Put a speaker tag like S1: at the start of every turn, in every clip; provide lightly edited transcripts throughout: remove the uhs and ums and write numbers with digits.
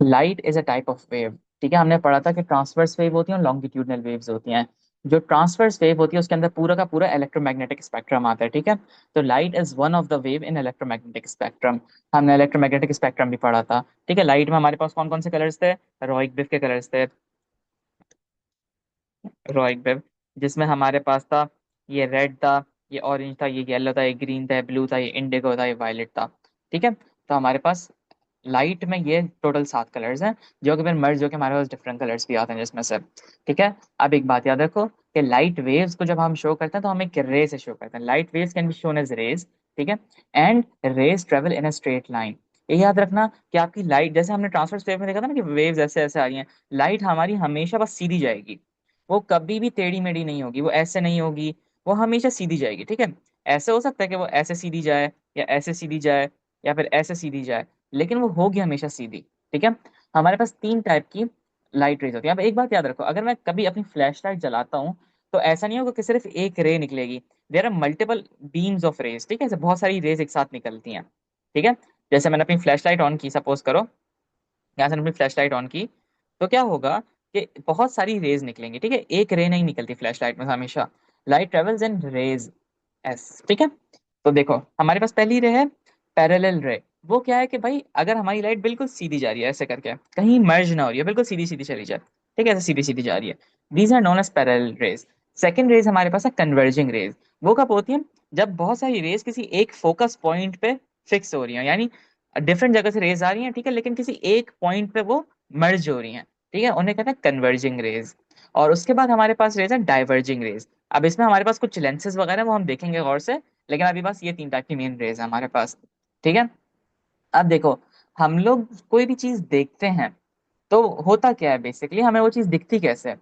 S1: Light is a type of wave. ठीक है, हमने पढ़ा था कि ट्रांसवर्स वेव होती है और लॉन्गिट्यूडनल वेव्स होती हैं। जो ट्रांसवर्स वेव होती है उसके अंदर पूरा का पूरा इलेक्ट्रोमैग्नेटिक स्पेक्ट्रम आता है। ठीक है, तो light is one of the wave in electromagnetic spectrum. हमने इलेक्ट्रोमैग्नेटिक स्पेक्ट्रम भी पढ़ा था। ठीक है, लाइट में हमारे पास कौन कौन से कलर्स थे? रोइक वेव के कलर्स थे। रोइक वेव जिसमें हमारे पास था ये रेड था, ये ऑरेंज था, ये येलो था, ये ग्रीन था, ये ब्लू था, ये इंडिगो था, ये वायलेट था। ठीक है, तो हमारे पास लाइट में ये टोटल 7 कलर्स हैं, जो कि फिर मर्ज होकर हमारे पास डिफरेंट कलर्स भी आते हैं जिसमें से। ठीक है, अब एक बात याद रखो कि लाइट वेव्स को जब हम शो करते हैं तो हम एक रे से शो करते हैं। Light waves can be shown as rays. ठीक है, and rays travel in a straight line. ये याद रखना कि आपकी लाइट, जैसे हमने ट्रांसफर वेव में देखा था ना कि वेव्स ऐसे ऐसे आ रही हैं, लाइट हमारी हमेशा बस सीधी जाएगी। वो कभी भी टेढ़ी मेढ़ी नहीं होगी, वो ऐसे नहीं होगी, वो हमेशा सीधी जाएगी। ठीक है, ऐसे हो सकता है कि वो ऐसे सीधी जाए, या ऐसे सीधी जाए, या फिर ऐसे सीधी जाए, लेकिन वो होगी हमेशा सीधी। ठीक है, हमारे पास 3 टाइप की लाइट रेज होती है। अब एक बात याद रखो, अगर मैं कभी अपनी फ्लैश लाइट जलाता हूँ तो ऐसा नहीं होगा कि सिर्फ एक रे निकलेगी। There are multiple beams of rays. ठीक है, ऐसे बहुत सारी रेज एक साथ निकलती हैं। ठीक है, जैसे मैंने अपनी फ्लैश लाइट ऑन की, सपोज करो यहाँ से मैंने अपनी फ्लैश लाइट ऑन की, तो क्या होगा कि बहुत सारी रेज निकलेंगी। ठीक है, एक रे नहीं निकलती फ्लैश लाइट में हमेशा। लाइट ट्रेवल्स इन रेज एस। ठीक है, तो देखो हमारे पास पहली रे है पैरेलल रे। वो क्या है कि भाई अगर हमारी लाइट बिल्कुल सीधी जा रही है ऐसे करके, कहीं मर्ज ना हो रही है, बिल्कुल सीधी सीधी चली जाए, ठीक है, ऐसे सीधी सीधी जा रही है, these are known as parallel rays. Second rays हमारे पास है कन्वर्जिंग रेज। वो कब होती है? जब बहुत सारी रेज किसी एक फोकस पॉइंट पे फिक्स हो रही है, यानी डिफरेंट जगह से रेज आ रही हैं, ठीक है, लेकिन किसी एक पॉइंट पे वो मर्ज हो रही हैं। ठीक है, उन्हें कहते हैं कन्वर्जिंग रेज। और उसके बाद हमारे पास रेज है डाइवर्जिंग रेज। अब इसमें हमारे पास कुछ लेंसेज वगैरह हैं, वो हम देखेंगे गौर से, लेकिन अभी बस ये 3 टाइप की मेन रेज है हमारे पास। ठीक है, अब देखो, हम लोग कोई भी चीज देखते हैं तो होता क्या है, बेसिकली हमें वो चीज दिखती कैसे है?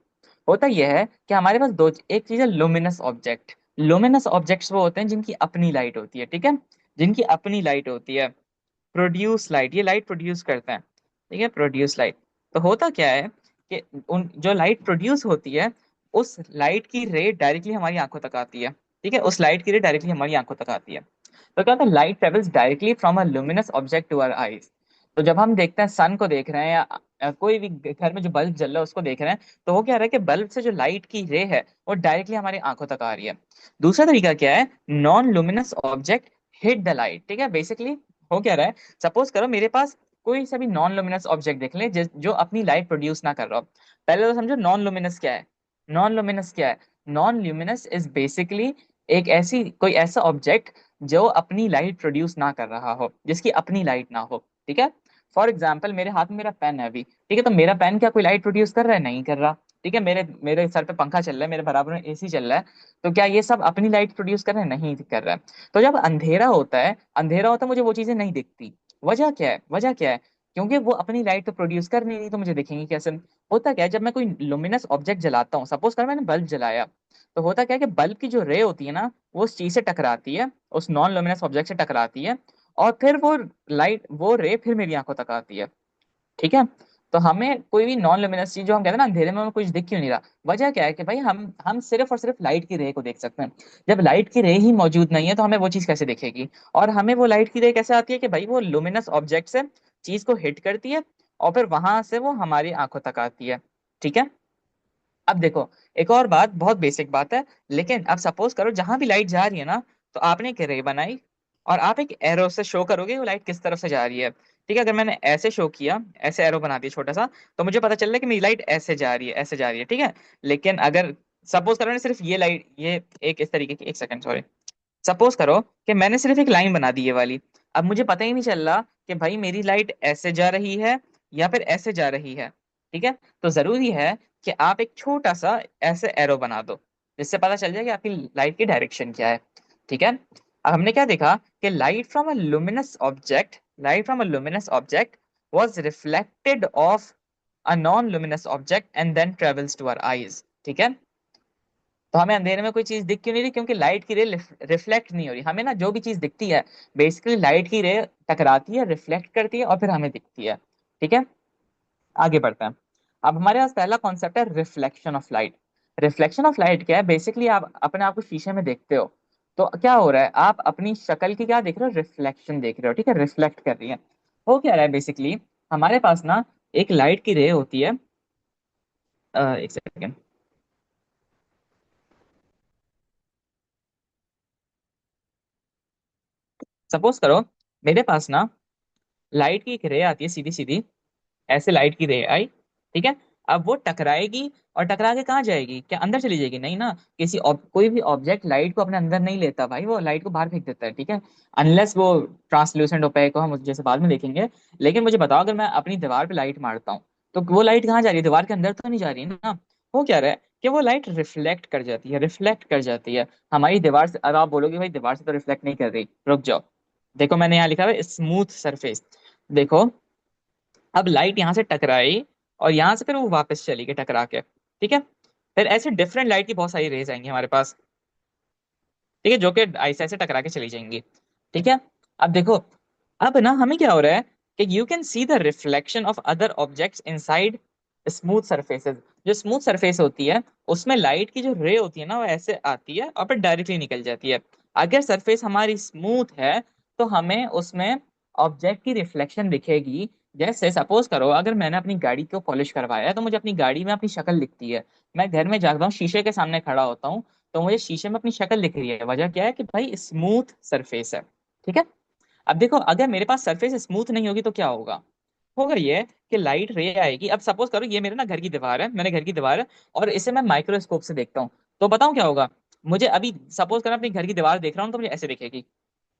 S1: होता यह है कि हमारे पास दो, एक चीज है लुमिनस ऑब्जेक्ट। लुमिनस ऑब्जेक्ट्स वो होते हैं जिनकी अपनी लाइट होती है। ठीक है, जिनकी अपनी लाइट होती है। प्रोड्यूस लाइट, ये लाइट प्रोड्यूस करते हैं। ठीक है, प्रोड्यूस लाइट। तो होता क्या है कि उन जो लाइट प्रोड्यूस होती है, उस लाइट की रे डायरेक्टली हमारी आंखों तक आती है। ठीक है, उस लाइट की रे डायरेक्टली हमारी आंखों तक आती है। तो क्या होता है, light travels directly from a luminous object to our eyes. तो जब हम देखते हैं सन को देख रहे हैं, या कोई भी घर में जो बल्ब जल रहा है उसको देख रहे हैं, तो वो क्या रहा है कि बल्ब से जो लाइट की रे है वो डायरेक्टली हमारी आंखों तक आ रही है। दूसरा तरीका क्या है, non luminous object hit the light. ठीक है, बेसिकली हो क्या रहा है, सपोज करो मेरे पास कोई सा भी नॉन लुमिनस ऑब्जेक्ट देख ले जो अपनी लाइट प्रोड्यूस ना कर रहा हो। पहले तो समझो नॉन लुमिनस क्या है। नॉन लुमिनस क्या है? नॉन ल्यूमिनस इज बेसिकली एक ऐसी कोई ऐसा ऑब्जेक्ट जो अपनी लाइट प्रोड्यूस ना कर रहा हो, जिसकी अपनी लाइट ना हो। ठीक है, फॉर एग्जाम्पल मेरे हाथ में मेरा पेन है अभी। ठीक है, तो मेरा पेन क्या कोई लाइट प्रोड्यूस कर रहा है? नहीं कर रहा। ठीक है, मेरे मेरे सर पे पंखा चल रहा है, मेरे बराबर में एसी चल रहा है, तो क्या ये सब अपनी लाइट प्रोड्यूस कर रहे हैं? नहीं कर रहा है। तो जब अंधेरा होता है, अंधेरा होता है, मुझे वो चीजें नहीं दिखती। वजह क्या है? वजह क्या है? क्योंकि वो अपनी लाइट तो प्रोड्यूस कर नहीं रही, तो मुझे दिखेंगी कैसे? होता क्या है, जब मैं कोई लुमिनस ऑब्जेक्ट जलाता हूँ, सपोज कर मैंने बल्ब जलाया, तो होता क्या है कि बल्ब की जो रे होती है ना, वो उस चीज से टकराती है, उस नॉन लुमिनस ऑब्जेक्ट से टकराती है, और फिर वो लाइट, वो रे फिर मेरी आंखों तक आती है। ठीक है, तो हमें कोई भी नॉन लुमिनस चीज, जो हम कहते हैं ना अंधेरे में हमें कुछ दिख क्यों नहीं रहा, वजह क्या है कि भाई हम सिर्फ और सिर्फ लाइट की रे को देख सकते हैं। जब लाइट की रे ही मौजूद नहीं है तो हमें वो चीज कैसे दिखेगी? और हमें वो लाइट की रे कैसे आती है कि भाई वो लुमिनस ऑब्जेक्ट से चीज को हिट करती है, और फिर वहां से वो हमारी आंखों तक आती है। ठीक है, अब देखो, एक और बात, बहुत बेसिक बात है, लेकिन अब सपोज करो जहां भी लाइट जा रही है ना, तो आपने एक रे बनाई, और आप एक एरो से शो करोगे वो लाइट किस तरफ से जा रही है। ठीक है, अगर मैंने ऐसे शो किया, ऐसे एरो बना दिया छोटा सा, तो मुझे पता चल रहा है कि मेरी लाइट ऐसे जा रही है, ऐसे जा रही है। ठीक है, लेकिन अगर सपोज करो ना सिर्फ ये लाइट, ये एक इस तरीके की, एक सेकंड सॉरी, सपोज करो कि मैंने सिर्फ एक लाइन बना दी ये वाली, अब मुझे पता ही नहीं चल रहा कि भाई मेरी लाइट ऐसे जा रही है या फिर ऐसे जा रही है। ठीक है, तो जरूरी है कि आप एक छोटा सा ऐसे एरो बना दो, जिससे पता चल जाए कि आपकी लाइट की डायरेक्शन क्या है। ठीक है, अब हमने क्या देखा कि light from a luminous object was reflected off a non-luminous object and then travels to our eyes। ठीक है, तो हमें अंधेरे में कोई चीज दिख क्यों नहीं रही? क्योंकि लाइट की रे रिफ्लेक्ट नहीं हो रही। हमें ना जो भी चीज दिखती है, बेसिकली लाइट की रे टकराती है, रिफ्लेक्ट करती है, और फिर हमें दिखती है। ठीक है, आगे बढ़ते हैं। अब हमारे पास पहला कॉन्सेप्ट है reflection of light. Reflection of light क्या है? बेसिकली आप अपने आप को शीशे में देखते हो, तो क्या हो रहा है, आप अपनी शक्ल की क्या देख रहे हो? रिफ्लेक्शन देख रहे हो। ठीक है, रिफ्लेक्ट कर रही है। हो क्या रहा है बेसिकली, हमारे पास ना एक लाइट की रे होती है, एक सेकेंड। सपोज करो मेरे पास ना लाइट की एक रे आती है सीधी सीधी, ऐसे लाइट की रे आई, ठीक है। अब वो टकराएगी और टकरा के कहाँ जाएगी? क्या अंदर चली जाएगी? नहीं ना। कोई भी ऑब्जेक्ट लाइट को अपने अंदर नहीं लेता भाई, वो लाइट को बाहर फेंक देता है, ठीक है। अनलेस वो ट्रांसल्यूसेंट ओपेक हो, हम जैसे बाद में देखेंगे। लेकिन मुझे बताओ, अगर मैं अपनी दीवार पे लाइट मारता हूँ तो वो लाइट कहाँ जा रही है? दीवार के अंदर तो नहीं जा रही ना। वो क्या रहा है कि वो लाइट रिफ्लेक्ट कर जाती है, रिफ्लेक्ट कर जाती है हमारी दीवार से। अब आप बोलोगे भाई दीवार से तो रिफ्लेक्ट नहीं कर रही, रुक जाओ। देखो मैंने यहाँ लिखा है स्मूथ सरफेस। देखो अब लाइट यहाँ से टकराई और यहाँ से फिर वो वापस चली गई टकरा के, ठीक है। फिर ऐसे डिफरेंट लाइट की बहुत सारी रेज आएंगी हमारे पास, ठीक है, जो कि ऐसे ऐसे टकरा के चली जाएंगी, ठीक है। अब देखो, अब ना हमें क्या हो रहा है कि you can see the reflection of other objects inside smooth surfaces. जो स्मूथ सरफेस होती है उसमें लाइट की जो रे होती है ना, वो ऐसे आती है और फिर डायरेक्टली निकल जाती है। अगर सरफेस हमारी स्मूथ है तो हमें उसमें ऑब्जेक्ट की रिफ्लेक्शन दिखेगी। जैसे सपोज करो, अगर मैंने अपनी गाड़ी को पॉलिश करवाया है तो मुझे अपनी गाड़ी में अपनी शक्ल दिखती है। मैं घर में जाता हूँ, शीशे के सामने खड़ा होता हूँ, तो मुझे शीशे में अपनी शक्ल दिख रही है। वजह क्या है कि भाई स्मूथ सरफेस है, ठीक है। अब देखो, अगर मेरे पास सरफेस स्मूथ नहीं होगी तो क्या होगा? होगा ये कि लाइट रे आएगी। अब सपोज करो ये मेरे ना घर की दीवार है, मैंने घर की दीवार है और इसे मैं माइक्रोस्कोप से देखता हूँ, तो बताऊँ क्या होगा? मुझे अभी सपोज करो अपनी घर की दीवार देख रहा हूँ तो मुझे ऐसे दिखेगी,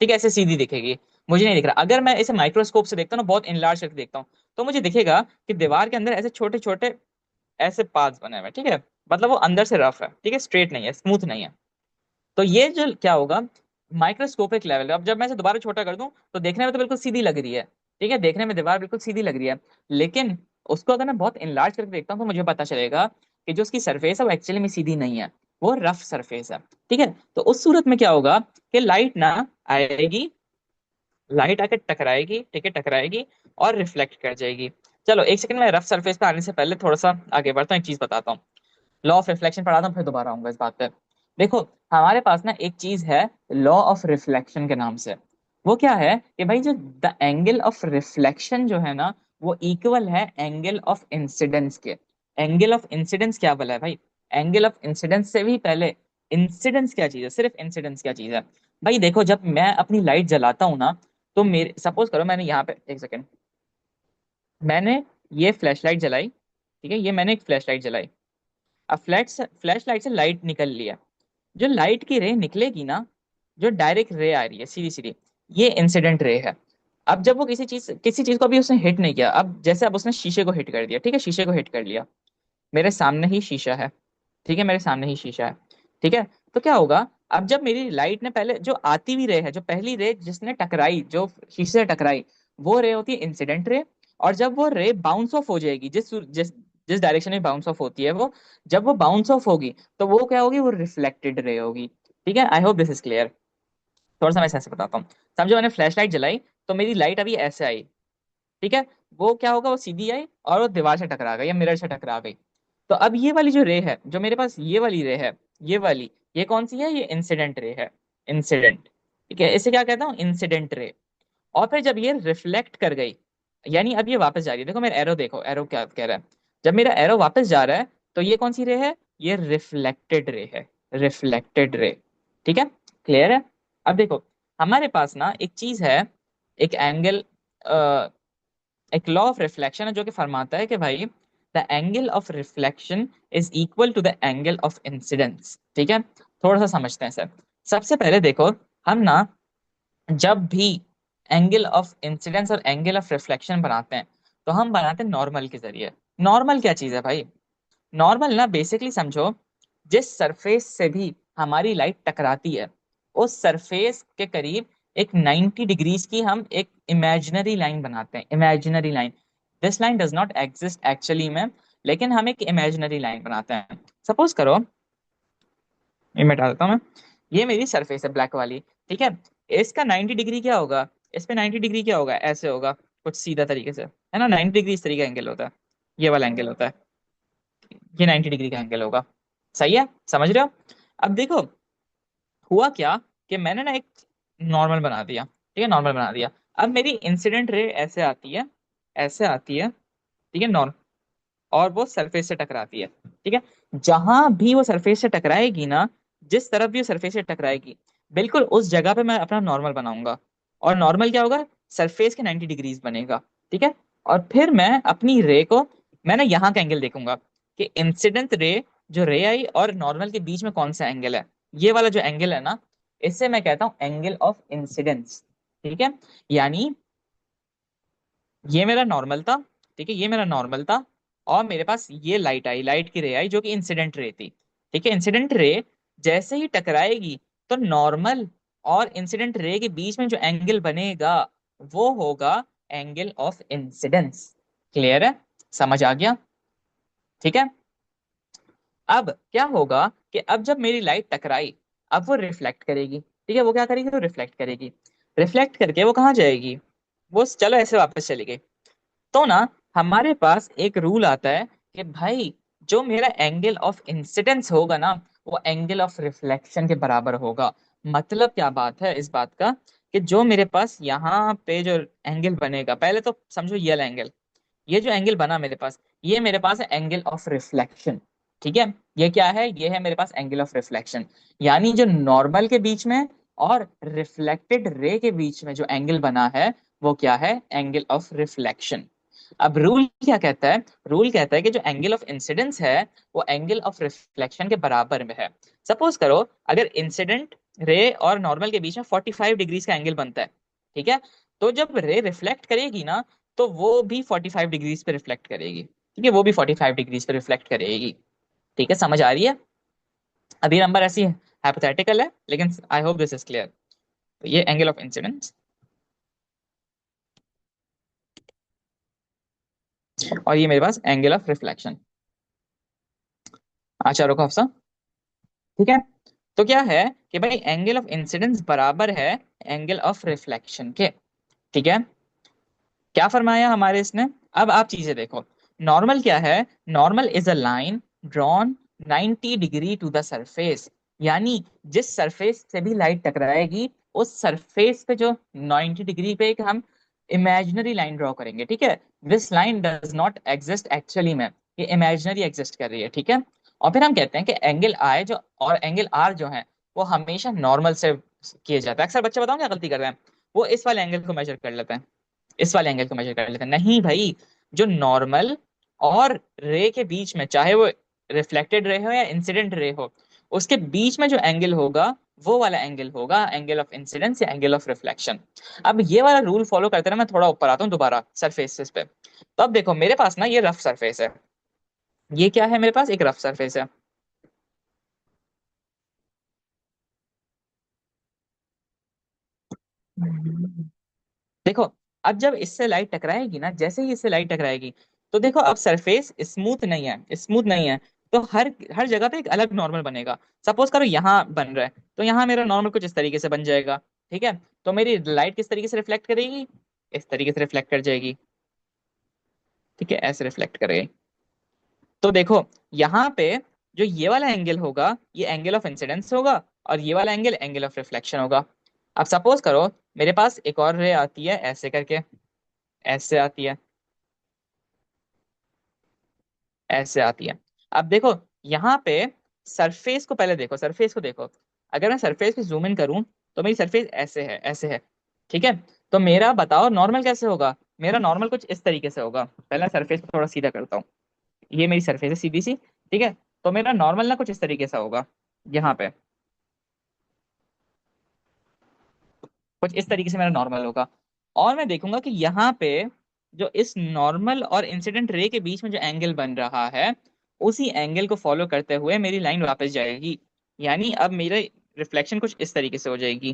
S1: ठीक है, ऐसे सीधी दिखेगी। मुझे नहीं दिख रहा। अगर मैं इसे माइक्रोस्कोप से देखता हूँ ना, बहुत इनलार्ज करके देखता हूँ, तो मुझे दिखेगा कि दीवार के अंदर ऐसे छोटे छोटे ऐसे पार्ट्स बने हुए हैं, ठीक है। मतलब वो अंदर से रफ है, ठीक है, स्ट्रेट नहीं है, स्मूथ नहीं है। तो ये जो क्या होगा, माइक्रोस्कोपिक लेवल। अब जब मैं इसे दोबारा छोटा कर दूं तो देखने में तो बिल्कुल सीधी लग रही है, ठीक है, देखने में दीवार बिल्कुल सीधी लग रही है। लेकिन उसको अगर मैं बहुत इनलार्ज करके देखता हूँ तो मुझे पता चलेगा कि जो उसकी सरफेस है वो एक्चुअली में सीधी नहीं है, वो रफ सरफेस है, ठीक है। तो उस सूरत में क्या होगा कि लाइट ना आएगी, लाइट आके टकराएगी, ठीक है, टकराएगी और रिफ्लेक्ट कर जाएगी। चलो एक सेकंड, में रफ सरफेस पे आने से पहले थोड़ा सा आगे बढ़ता हूँ, एक चीज बताता हूँ। लॉ ऑफ रिफ्लेक्शन पढ़ाता हूँ, फिर दोबारा आऊंगा इस बात पे। देखो, हमारे पास ना एक चीज है लॉ ऑफ रिफ्लेक्शन के नाम से। वो क्या है कि भाई जो द एंगल ऑफ रिफ्लेक्शन जो है ना, वो इक्वल है एंगल ऑफ इंसिडेंस के। एंगल ऑफ इंसिडेंस क्या बोला है भाई? एंगल ऑफ इंसिडेंस से भी पहले इंसिडेंस क्या चीज है, सिर्फ इंसिडेंस क्या चीज है? भाई देखो, जब मैं अपनी लाइट जलाता हूँ ना, तो मेरे सपोज करो मैंने यहाँ पे, एक सेकेंड, मैंने ये फ्लैश लाइट जलाई, ठीक है, ये मैंने एक फ्लैश लाइट जलाई। अब फ्लैश लाइट से लाइट निकल लिया। जो लाइट की रे निकलेगी ना, जो डायरेक्ट रे आ रही है सीधी सीधी, ये इंसिडेंट रे है। अब जब वो किसी चीज को अभी उसने हिट नहीं किया, अब जैसे अब उसने शीशे को हिट कर दिया, ठीक है, शीशे को हिट कर लिया, मेरे सामने ही शीशा है, ठीक है, मेरे सामने ही शीशा है, ठीक है। तो क्या होगा, अब जब मेरी लाइट ने पहले जो आती हुई रे है, जो पहली रे जिसने टकराई, जो शीशे से टकराई, वो रे होती है इंसिडेंट रे। और जब वो रे बाउंस ऑफ हो जाएगी, जिस जिस जिस डायरेक्शन में बाउंस ऑफ होती है वो, जब वो बाउंस ऑफ होगी तो वो क्या होगी? वो रिफ्लेक्टेड रे होगी, ठीक है। I hope this is clear. थोड़ा सा मैं ऐसे बताता हूँ। समझो मैंने फ्लैश लाइट जलाई, तो मेरी लाइट अभी ऐसे आई, ठीक है। वो क्या होगा, वो सीधी आई और वो दीवार से टकरा गई या मिरर से टकरा गई। तो अब ये वाली जो रे है, जो मेरे पास ये वाली रे है, ये वाली, ये कौन सी है? ये इंसिडेंट रे है, इंसिडेंट, ठीक है। इसे क्या कहता हूँ? Incident ray. और फिर जब ये रिफ्लेक्ट कर गई, यानी अब ये वापस जा रही है, देखो मेरा एरो, देखो एरो क्या कह रहा है। जब मेरा एरो वापस जा रहा है तो ये कौन सी रे है? ये रिफ्लेक्टेड रे है, रिफ्लेक्टेड रे, ठीक है। क्लियर है? अब देखो, हमारे पास ना एक चीज है, एक एंगल, एक लॉ ऑफ रिफ्लेक्शन है जो कि फरमाता है कि भाई the angle of reflection is equal to the angle of incidence, ठीक है। थोड़ा सा समझते हैं सर। सबसे पहले देखो, हम ना जब भी एंगल ऑफ इंसिडेंस और एंगल ऑफ रिफ्लेक्शन बनाते हैं तो हम बनाते हैं नॉर्मल के जरिए। नॉर्मल क्या चीज़ है भाई? नॉर्मल ना बेसिकली समझो, जिस सरफेस से भी हमारी लाइट टकराती है, उस सरफेस के करीब एक 90 डिग्रीज की हम एक इमेजिनरी लाइन बनाते हैं, imaginary line. This line does not exist actually में, लेकिन हम एक इमेजिनरी लाइन बनाते हैं। सपोज करो, ये मिटा देता हूँ मैं, ये मेरी सरफेस है ब्लैक वाली, ठीक है। इसका 90 डिग्री क्या होगा? इस पे 90 डिग्री क्या होगा? ऐसे होगा कुछ सीधा तरीके से, है ना। 90 डिग्री इस तरीके का एंगल होता है, ये वाला एंगल होता है, ये 90 डिग्री का एंगल होगा। सही है? समझ रहे हो? अब देखो, हुआ क्या कि मैंने ना एक नॉर्मल बना दिया, ठीक है, नॉर्मल बना दिया। अब मेरी इंसिडेंट रे ऐसे आती है, ऐसे आती है, ठीक है, नॉर्मल, और वो सरफेस से टकराती है। ठीक है, जहां भी वो सरफेस से टकराएगी ना, जिस तरफ भी वो सरफेस से टकराएगी, बिल्कुल उस जगह पे मैं अपना नॉर्मल बनाऊंगा। और नॉर्मल क्या होगा, सरफेस के 90 डिग्रीज बनेगा। ठीक है, और फिर मैं अपनी रे को, मैं ना यहाँ का एंगल देखूंगा कि इंसिडेंट रे, जो रे आई और नॉर्मल के बीच में कौन सा एंगल है। ये वाला जो एंगल है ना, इससे मैं कहता हूँ एंगल ऑफ इंसिडेंस। ठीक है, यानी ये मेरा नॉर्मल था। ठीक है, ये मेरा नॉर्मल था, और मेरे पास ये लाइट आई, लाइट की रे आई जो कि इंसिडेंट रे थी। ठीक है, इंसिडेंट रे जैसे ही टकराएगी, तो नॉर्मल और इंसिडेंट रे के बीच में जो एंगल बनेगा, वो होगा एंगल ऑफ इंसिडेंस। क्लियर है, समझ आ गया। ठीक है, अब क्या होगा कि अब जब मेरी लाइट टकराई, अब वो रिफ्लेक्ट करेगी। ठीक है, वो क्या करेगी, तो रिफ्लेक्ट करेगी। रिफ्लेक्ट करके वो कहाँ जाएगी, वो चलो ऐसे वापस चली गई। तो ना, हमारे पास एक रूल आता है कि भाई, जो मेरा एंगल ऑफ इंसिडेंस होगा ना, वो एंगल ऑफ रिफ्लेक्शन के बराबर होगा। मतलब क्या बात है इस बात का, कि जो मेरे पास यहाँ पे जो एंगल बनेगा, पहले तो समझो ये वाला एंगल, ये जो एंगल बना मेरे पास, ये मेरे पास है एंगल ऑफ रिफ्लेक्शन। ठीक है, ये क्या है, ये है मेरे पास एंगल ऑफ रिफ्लेक्शन। यानी जो नॉर्मल के बीच में और रिफ्लेक्टेड रे के बीच में जो एंगल बना है, वो क्या है, एंगल ऑफ रिफ्लेक्शन। अब रूल क्या कहता है, रूल कहता है कि जो एंगल ऑफ इंसिडेंस है, वो एंगल ऑफ रिफ्लेक्शन के बराबर में है। सपोज करो, अगर इंसिडेंट रे और नॉर्मल के बीच में 45 डिग्रीज का एंगल बनता है। ठीक है, तो जब रे रिफ्लेक्ट करेगी ना, तो वो भी 45 डिग्रीज पे रिफ्लेक्ट करेगी। ठीक है, वो भी 45 डिग्रीज पे रिफ्लेक्ट करेगी। ठीक है, समझ आ रही है। अभी नंबर ऐसी हाइपोथेटिकल है, लेकिन आई होप दिस इज क्लियर। तो ये एंगल ऑफ इंसिडेंस, और ये मेरे पास एंगल ऑफ रिफ्लेक्शन। अच्छा रुको हफ्सा। ठीक है, तो क्या है कि भाई एंगल ऑफ इंसिडेंस बराबर है एंगल ऑफ रिफ्लेक्शन के। ठीक है, क्या फरमाया हमारे इसने। अब आप चीजें देखो, नॉर्मल क्या है, normal is a line drawn 90 degree to the surface. यानी जिस सरफेस से भी लाइट टकराएगी, उस सरफेस पे जो 90 डिग्री पे एक हम इमेजिनरी लाइन ड्रॉ करेंगे। ठीक है, this line does not exist actually में, ये इमेजिनरी एग्जिस्ट कर रही है। ठीक है, और फिर हम कहते हैं कि एंगल आई जो और एंगल आर जो है, वो हमेशा नॉर्मल से किए जाता है। अक्सर बच्चे बताओ क्या गलती कर रहे हैं, वो इस वाले एंगल को मेजर कर लेते हैं, इस वाले एंगल को मेजर कर लेते हैं। नहीं भाई, जो नॉर्मल और रे के बीच में, चाहे वो रिफ्लेक्टेड रे हो या इंसिडेंट रे हो, उसके बीच में जो एंगल होगा, वो वाला एंगल होगा एंगल ऑफ इंसिडेंस या एंगल ऑफ रिफ्लेक्शन। अब ये वाला रूल फॉलो करते ना, मैं थोड़ा ऊपर आता हूँ दोबारा सरफेस पे। तो अब देखो मेरे पास ना ये रफ सरफेस है, ये क्या है, मेरे पास एक रफ सरफेस है। देखो, अब जब इससे लाइट टकराएगी ना, जैसे ही इससे लाइट टकराएगी, तो देखो अब सरफेस स्मूथ नहीं है, स्मूथ नहीं है। तो हर हर जगह पे एक अलग नॉर्मल बनेगा। सपोज करो यहाँ बन रहा है, तो यहाँ मेरा नॉर्मल कुछ इस तरीके से बन जाएगा। ठीक है, तो मेरी लाइट किस तरीके से रिफ्लेक्ट करेगी, इस तरीके से रिफ्लेक्ट कर जाएगी। ठीक है, ऐसे रिफ्लेक्ट करेगी। तो देखो, यहाँ पे जो ये वाला एंगल होगा, ये एंगल ऑफ इंसिडेंस होगा, और ये वाला एंगल एंगल ऑफ रिफ्लेक्शन होगा। अब सपोज करो मेरे पास एक और रे आती है ऐसे करके, ऐसे आती है, ऐसे आती है। अब देखो यहाँ पे सरफेस को पहले देखो, सरफेस को देखो। अगर मैं सरफेस पे जूम इन करूं, तो मेरी सरफेस ऐसे है, ऐसे है। ठीक है, तो मेरा बताओ नॉर्मल कैसे होगा। मेरा नॉर्मल कुछ इस तरीके से होगा। पहले सरफेस को थोड़ा सीधा करता हूँ, ये मेरी सरफेस है सीधी सी। ठीक है, तो मेरा नॉर्मल ना कुछ इस तरीके से होगा, यहाँ पे कुछ इस तरीके से मेरा नॉर्मल होगा। और मैं देखूंगा कि यहाँ पे जो इस नॉर्मल और इंसिडेंट रे के बीच में जो एंगल बन रहा है, उसी एंगल को फॉलो करते हुए मेरी लाइन वापस जाएगी। यानी अब मेरे रिफ्लेक्शन कुछ इस तरीके से हो जाएगी,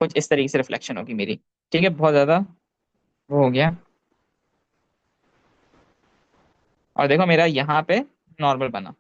S1: कुछ इस तरीके से रिफ्लेक्शन होगी मेरी। ठीक है, बहुत ज्यादा वो हो गया। और देखो मेरा यहाँ पे नॉर्मल बना।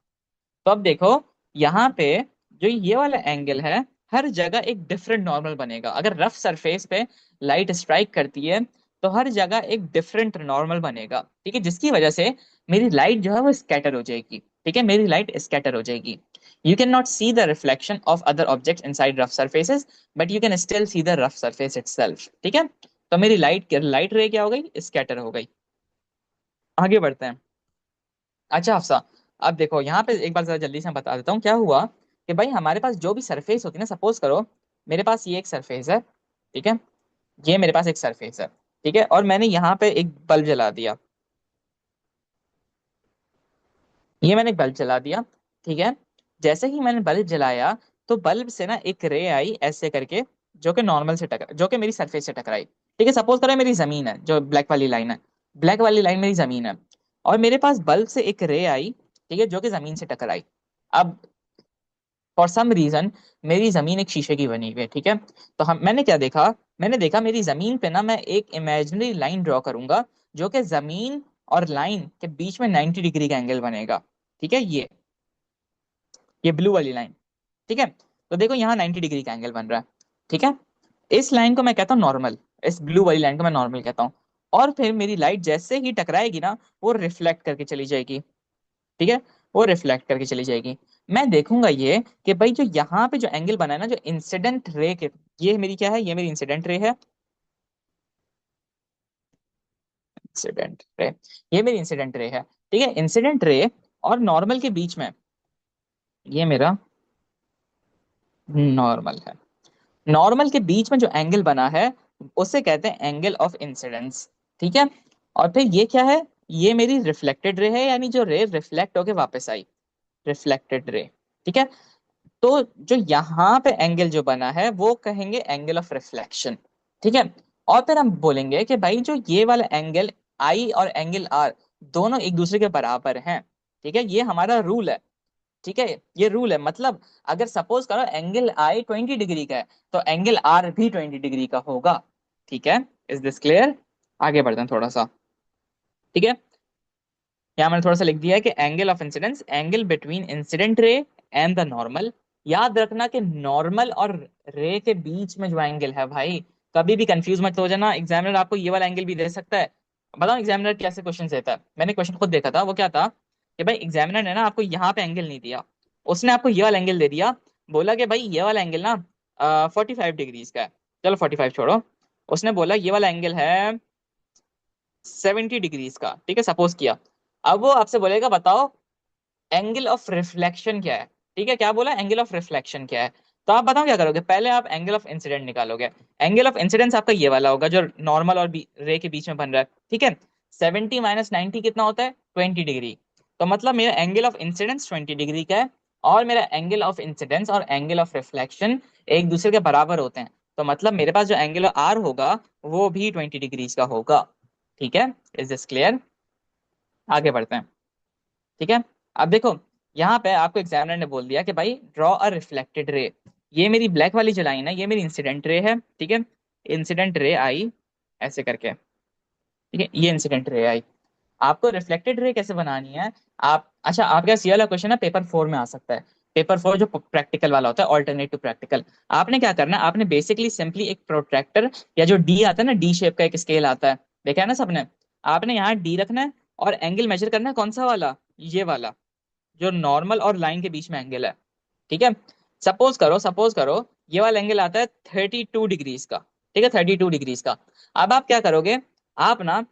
S1: तो अब देखो यहाँ पे जो ये वाला एंगल है, हर जगह एक डिफरेंट नॉर्मल बनेगा। अगर रफ सरफेस पे लाइट स्ट्राइक करती है, तो हर जगह एक डिफरेंट नॉर्मल बनेगा। ठीक है, जिसकी वजह से मेरी लाइट जो है वो स्कैटर हो जाएगी। ठीक है, मेरी लाइट स्कैटर हो जाएगी। You cannot see the reflection of other objects inside rough surfaces, but you can still see the rough surface itself. ठीक है, तो मेरी लाइट रे क्या हो गई, स्कैटर हो गई। आगे बढ़ते हैं। अच्छा हफ्सा, अब देखो यहाँ पे एक बार जरा जल्दी से मैं बता देता हूँ क्या हुआ। कि भाई हमारे पास जो भी सरफेस होती है ना, सपोज करो मेरे पास ये एक सरफेस है, ठीक है, ये मेरे पास एक सरफेस है, ठीक है, और मैंने यहाँ पे एक बल्ब जला दिया, ये मैंने एक बल्ब जला दिया, ठीक है। जैसे ही मैंने बल्ब जलाया, तो बल्ब से ना एक रे आई ऐसे करके, जो कि नॉर्मल से टकरा, जो कि मेरी सरफेस से टकराई, ठीक है। सपोज करो मेरी जमीन है, जो ब्लैक वाली लाइन है, ब्लैक वाली लाइन मेरी जमीन है, और मेरे पास बल्ब से एक रे आई, ठीक है, जो कि जमीन से टकराई। अब फॉर सम रीजन मेरी जमीन एक शीशे की बनी हुई है, ठीक है। तो हम मैंने क्या देखा, मैंने देखा मेरी जमीन पे ना मैं एक इमेजिनरी लाइन ड्रॉ करूंगा, जो कि जमीन और लाइन के बीच में 90 डिग्री का एंगल बनेगा, ठीक है। ये ब्लू वाली लाइन, ठीक है। तो देखो यहाँ 90 डिग्री का एंगल बन रहा है, ठीक है। इस लाइन को मैं कहता हूँ नॉर्मल, इस ब्लू वाली लाइन को मैं नॉर्मल कहता हूँ। और फिर मेरी लाइट जैसे ही टकराएगी ना, वो रिफ्लेक्ट करके चली जाएगी, ठीक है, वो रिफ्लेक्ट करके चली जाएगी। मैं देखूंगा ये कि भाई जो यहाँ पे जो एंगल बना है ना, जो इंसिडेंट रे के, ये मेरी क्या है, ये मेरी इंसिडेंट रे है, इंसिडेंट रे, ये मेरी इंसिडेंट रे है, ठीक है। इंसिडेंट रे और नॉर्मल के बीच में ये मेरा नॉर्मल है। नॉर्मल के बीच में जो एंगल बना है, उसे कहते हैं एंगल ऑफ इंसिडेंस, ठीक है। और फिर ये क्या है, ये मेरी रिफ्लेक्टेड रे है, यानी जो रे रिफ्लेक्ट होके वापस आई, रिफ्लेक्टेड रे, ठीक है। तो जो यहाँ पे एंगल जो बना है, वो कहेंगे एंगल ऑफ रिफ्लेक्शन, ठीक है। और फिर हम बोलेंगे कि भाई जो ये वाला एंगल आई और एंगल आर, दोनों एक दूसरे के बराबर हैं, ठीक है, ये हमारा रूल है, ठीक है। ये रूल है, मतलब अगर सपोज करो एंगल आई 20 डिग्री का है, तो एंगल आर भी 20 डिग्री का होगा, ठीक है। Is this clear? आगे बढ़ते हैं थोड़ा सा, ठीक है। यहाँ मैंने थोड़ा सा लिख दिया है कि angle of incidence, angle between incident ray and the normal. याद रखना कि नॉर्मल और रे के बीच में जो एंगल है भाई, कभी भी कंफ्यूज मत हो जाना, एग्जामिनर आपको ये वाला एंगल भी दे सकता है। बताओ एग्जामिनर कैसे क्वेश्चन देता है, मैंने क्वेश्चन खुद देखा था, वो क्या था कि भाई एग्जामिनर ने ना आपको यहाँ पे एंगल नहीं दिया, उसने आपको ये वाला एंगल दे दिया, बोला कि भाई ये वाला एंगल ना 45 डिग्रीज का है, चलो 45 छोड़ो, उसने बोला ये वाला एंगल है 70 डिग्रीज का, ठीक है, सपोज किया। अब वो आपसे बोलेगा बताओ एंगल ऑफ रिफ्लेक्शन क्या है, ठीक है, क्या बोला, एंगल ऑफ रिफ्लेक्शन क्या है। तो आप बताओ क्या करोगे, पहले आप एंगल ऑफ इंसिडेंट निकालोगे। एंगल ऑफ इंसिडेंस आपका ये वाला होगा, जो नॉर्मल और रे के बीच में बन रहा है, ठीक है। 70 माइनस 90 कितना होता है, 20 डिग्री। तो मतलब मेरा एंगल ऑफ इंसिडेंस 20 डिग्री का है, और मेरा एंगल ऑफ इंसिडेंस और एंगल ऑफ रिफ्लेक्शन एक दूसरे के बराबर होते हैं, तो मतलब मेरे पास जो एंगल आर होगा, वो भी 20 डिग्रीज का होगा, ठीक है। Is this clear? आगे बढ़ते हैं, ठीक है। अब देखो यहाँ पे आपको एग्जामिनर ने बोल दिया कि भाई ड्रॉ अ रिफ्लेक्टेड रे, ये मेरी ब्लैक वाली जो लाइन है, ये मेरी इंसिडेंट रे है, ठीक है। इंसिडेंट रे आई ऐसे करके, ठीक है, ये इंसिडेंट रे आई। आपको रिफ्लेक्टेड रे कैसे बनानी है, आप, अच्छा आपके पास ये वाला क्वेश्चन है पेपर 4 में आ सकता है, पेपर 4 जो प्रैक्टिकल वाला होता है, ऑल्टरनेट टू प्रैक्टिकल। आपने क्या करना है, आपने बेसिकली सिंपली एक प्रोट्रैक्टर, या जो डी आता है ना, डी शेप का एक स्केल आता है, देखा है ना सबने, आपने यहाँ डी रखना है, और एंगल मेजर करना है कौन सा वाला, ये वाला, जो नॉर्मल और लाइन के बीच में एंगल है, ठीक है। सपोज करो ये वाला एंगल आता है 32 डिग्रीज का, ठीक है, 32 डिग्रीज का। अब आप क्या करोगे, आप ना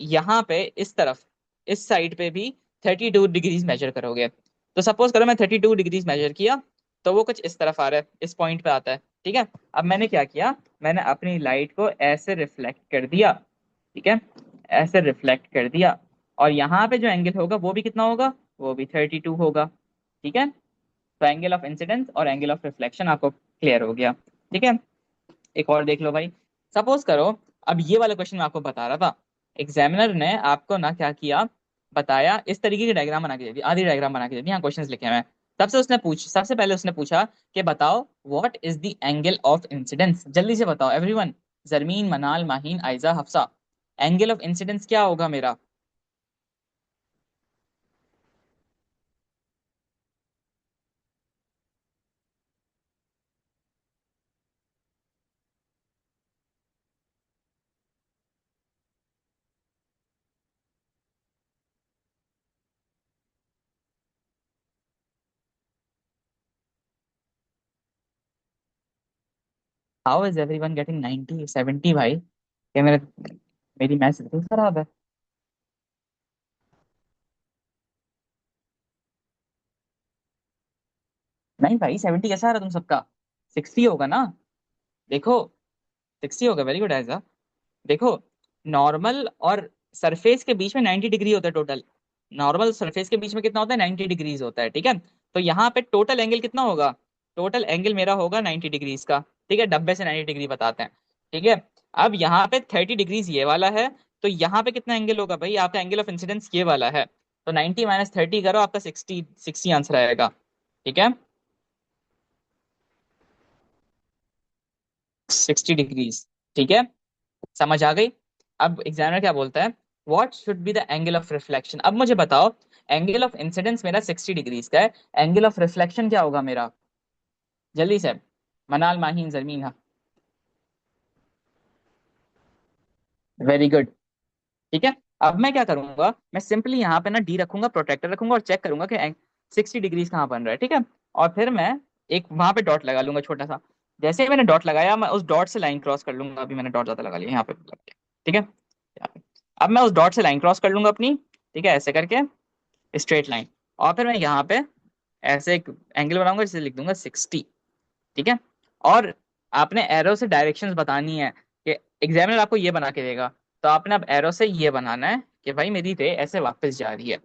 S1: यहाँ पे इस तरफ, इस साइड पे भी 32 डिग्रीज मेजर करोगे। तो सपोज करो मैं 32 डिग्रीज मेजर किया, तो वो कुछ इस तरफ आ रहा है, इस पॉइंट पे आता है, ठीक है। अब मैंने क्या किया, मैंने अपनी लाइट को ऐसे रिफ्लेक्ट कर दिया, ठीक है, ऐसे रिफ्लेक्ट कर दिया, और यहाँ पे जो एंगल होगा वो भी कितना होगा, वो भी 32 होगा, ठीक है। तो एंगल ऑफ इंसिडेंस और एंगल ऑफ रिफ्लेक्शन आपको क्लियर हो गया, ठीक है। एक और देख लो भाई, सपोज करो, अब ये वाला क्वेश्चन मैं आपको बता रहा था, एग्जामिनर ने आपको ना क्या किया, बताया, इस तरीके की डायग्राम बना के दे दी, आधी डायग्राम बना के दे दी, यहाँ क्वेश्चंस लिखे हुए हैं। सबसे पहले उसने पूछा कि बताओ what is the angle of incidence, जल्दी से बताओ everyone, Zarmeen, Manal, Maheen, Aiza, Hafsa, angle of incidence क्या होगा मेरा। हाउ इज एवरीवन गेटिंग 90 70 भाई? क्या मेरी मैथ्स बिल्कुल खराब है? नहीं भाई, 70 कैसा आ रहा तुम सबका? 60 होगा ना? देखो, 60 होगा, वेरी गुड ऐसा। देखो, नॉर्मल और सरफेस के बीच में 90 डिग्री होता है टोटल। नॉर्मल सरफेस के बीच में कितना होता है? 90 डिग्रीज होता है, ठीक है। तो यहाँ पे टोटल एंगल कितना होगा? टोटल एंगल मेरा होगा 90 डिग्रीज का, ठीक है। डब्बे से 90 डिग्री बताते हैं, ठीक है। अब यहाँ पे 30 डिग्रीज ये वाला है, तो यहाँ पे कितना एंगल होगा भाई? आपका एंगल ऑफ इंसिडेंस ये वाला है, तो 90 माइनस 30 करो, आपका 60 60 आंसर आएगा, ठीक है। 60 डिग्रीज, ठीक है। समझ आ गई? अब एग्जामिनर क्या बोलता है? What should be the angle of reflection? अब मुझे बताओ, एंगल ऑफ इंसिडेंस मेरा 60 डिग्रीज का है, एंगल ऑफ रिफ्लेक्शन क्या होगा मेरा? जल्दी से, मनाल माहीन जरमीन, हाँ। वेरी गुड, ठीक है। अब मैं क्या करूंगा? मैं सिंपली यहाँ पे ना डी रखूंगा, प्रोटेक्टर रखूंगा, और चेक करूंगा कि 60 डिग्रीज कहाँ बन रहा है, ठीक है। और फिर मैं एक वहां पे डॉट लगा लूंगा छोटा सा। जैसे ही मैंने डॉट लगाया, मैं उस डॉट से लाइन क्रॉस कर लूंगा। अभी मैंने डॉट ज्यादा लगा लिया यहाँ पे लग गया, ठीक है। अब मैं उस डॉट से लाइन क्रॉस कर लूंगा अपनी, ठीक है, ऐसे करके, स्ट्रेट लाइन। और फिर मैं यहाँ पे ऐसे एक एंगल बनाऊंगा, जिसे लिख दूंगा 60, ठीक है। और आपने एरो से डायरेक्शंस बतानी है कि एग्जामिनर आपको ये बना के देगा, तो आपने अब एरो से ये बनाना है कि भाई मेरी रे ऐसे वापस जा रही है,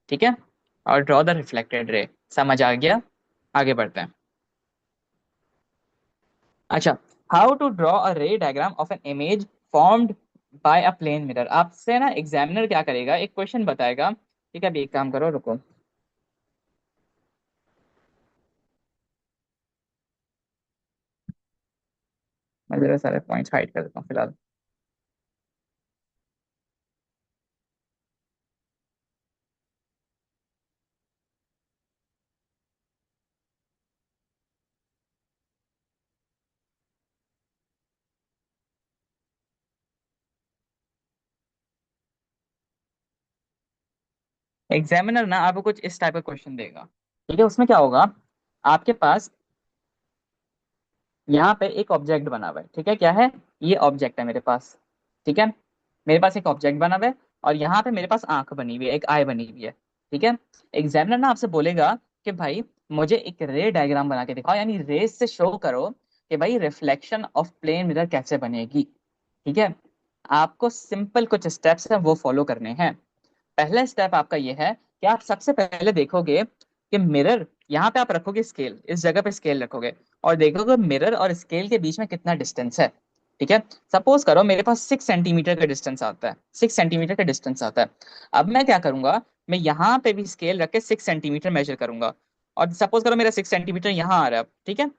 S1: ठीक है। और ड्रॉ द रिफ्लेक्टेड रे। समझ आ गया? आगे बढ़ते हैं। अच्छा, how to draw a ray diagram of an image formed by a plane mirror. आपसे ना एग्जामिनर क्या करेगा, एक क्वेश्चन बताएगा, ठीक है। अभी एक काम करो, रुको, मैं जरा सारे पॉइंट्स हाइड कर देता हूँ फिलहाल। एग्जामिनर ना आपको कुछ इस टाइप का क्वेश्चन देगा, ठीक है। उसमें क्या होगा, आपके पास यहाँ पे एक ऑब्जेक्ट बना हुआ है, ठीक है। क्या है? ये ऑब्जेक्ट है मेरे पास, ठीक है। मेरे पास एक ऑब्जेक्ट बना हुआ है, और यहाँ पे मेरे पास आंख बनी हुई है, एक आई बनी हुई है, ठीक है। एग्जामिनर ना आपसे बोलेगा कि भाई मुझे एक रे डायग्राम बना के दिखाओ, यानी रेस से शो करो कि भाई रिफ्लेक्शन ऑफ प्लेन मिरर कैसे बनेगी, ठीक है। आपको सिंपल कुछ स्टेप्स हैं, वो फॉलो करने हैं। पहला स्टेप आपका ये है कि आप सबसे पहले देखोगे कि मिरर, यहाँ पे आप रखोगे स्केल, इस जगह पे स्केल रखोगे, और देखोगे मिरर और स्केल के बीच में कितना डिस्टेंस है, ठीक है। सपोज करो मेरे पास 6 सेंटीमीटर का डिस्टेंस आता है, 6 सेंटीमीटर का डिस्टेंस आता है। अब मैं क्या करूंगा, मैं यहाँ पे भी स्केल रख के 6 सेंटीमीटर मेजर करूंगा, और सपोज करो मेरा 6 सेंटीमीटर यहाँ आ रहा है, ठीक है।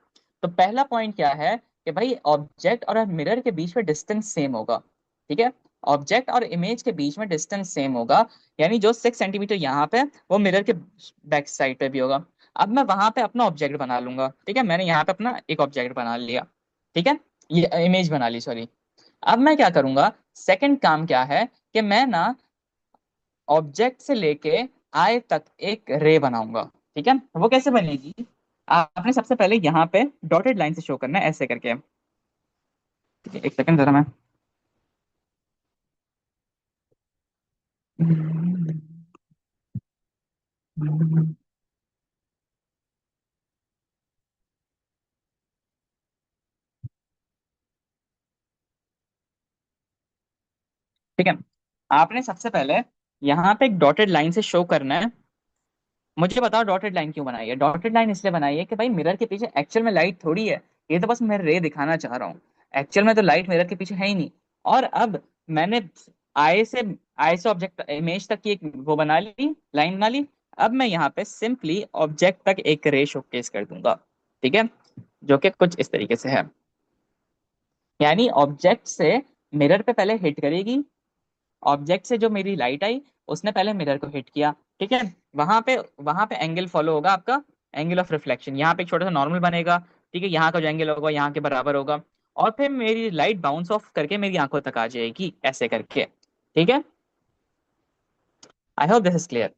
S1: तो पहला पॉइंट क्या है कि भाई ऑब्जेक्ट और मिरर के बीच में डिस्टेंस सेम होगा, ठीक है। ऑब्जेक्ट और इमेज के बीच में डिस्टेंस सेम होगा, यानी जो 6 सेंटीमीटर यहाँ पे, वो मिरर के बैक साइड पे भी होगा। अब मैं वहां पे अपना ऑब्जेक्ट बना लूंगा, ठीक है। मैंने यहाँ पे अपना एक ऑब्जेक्ट बना लिया, ठीक है, ये इमेज बना ली, सॉरी। अब मैं क्या करूंगा, सेकंड काम क्या है कि मैं ना ऑब्जेक्ट से लेके आई तक एक रे बनाऊंगा, ठीक है। वो कैसे बनेगी? आपने सबसे पहले यहाँ पे डॉटेड लाइन से शो करना है, ऐसे करके, ठीक है। एक सेकंड जरा, मैं, ठीक है। आपने सबसे पहले यहाँ पे एक डॉटेड लाइन से शो करना है। मुझे बताओ डॉटेड लाइन क्यों बनाई है? डॉटेड लाइन इसलिए बनाई है कि भाई मिरर के पीछे एक्चुअल में लाइट थोड़ी है, ये तो बस मैं रे दिखाना चाह रहा हूँ। एक्चुअल में तो लाइट मिरर के पीछे है ही नहीं। और अब मैंने आई से आई से ऑब्जेक्ट इमेज तक की एक वो बना ली, लाइन बना ली। अब मैं यहाँ पे सिंपली ऑब्जेक्ट तक एक रे शोकेस कर दूंगा, ठीक है, जो कि कुछ इस तरीके से है। यानी ऑब्जेक्ट से मिरर पे पहले हिट करेगी, ऑब्जेक्ट से जो मेरी लाइट आई, उसने पहले मिरर को हिट किया, ठीक है। वहां पे एंगल फॉलो होगा आपका, एंगल ऑफ रिफ्लेक्शन। यहाँ पे एक छोटा सा नॉर्मल बनेगा, ठीक है। यहाँ का जो एंगल होगा यहाँ के बराबर होगा, और फिर मेरी लाइट बाउंस ऑफ करके मेरी आंखों तक आ जाएगी, ऐसे करके, ठीक है। I hope this is clear.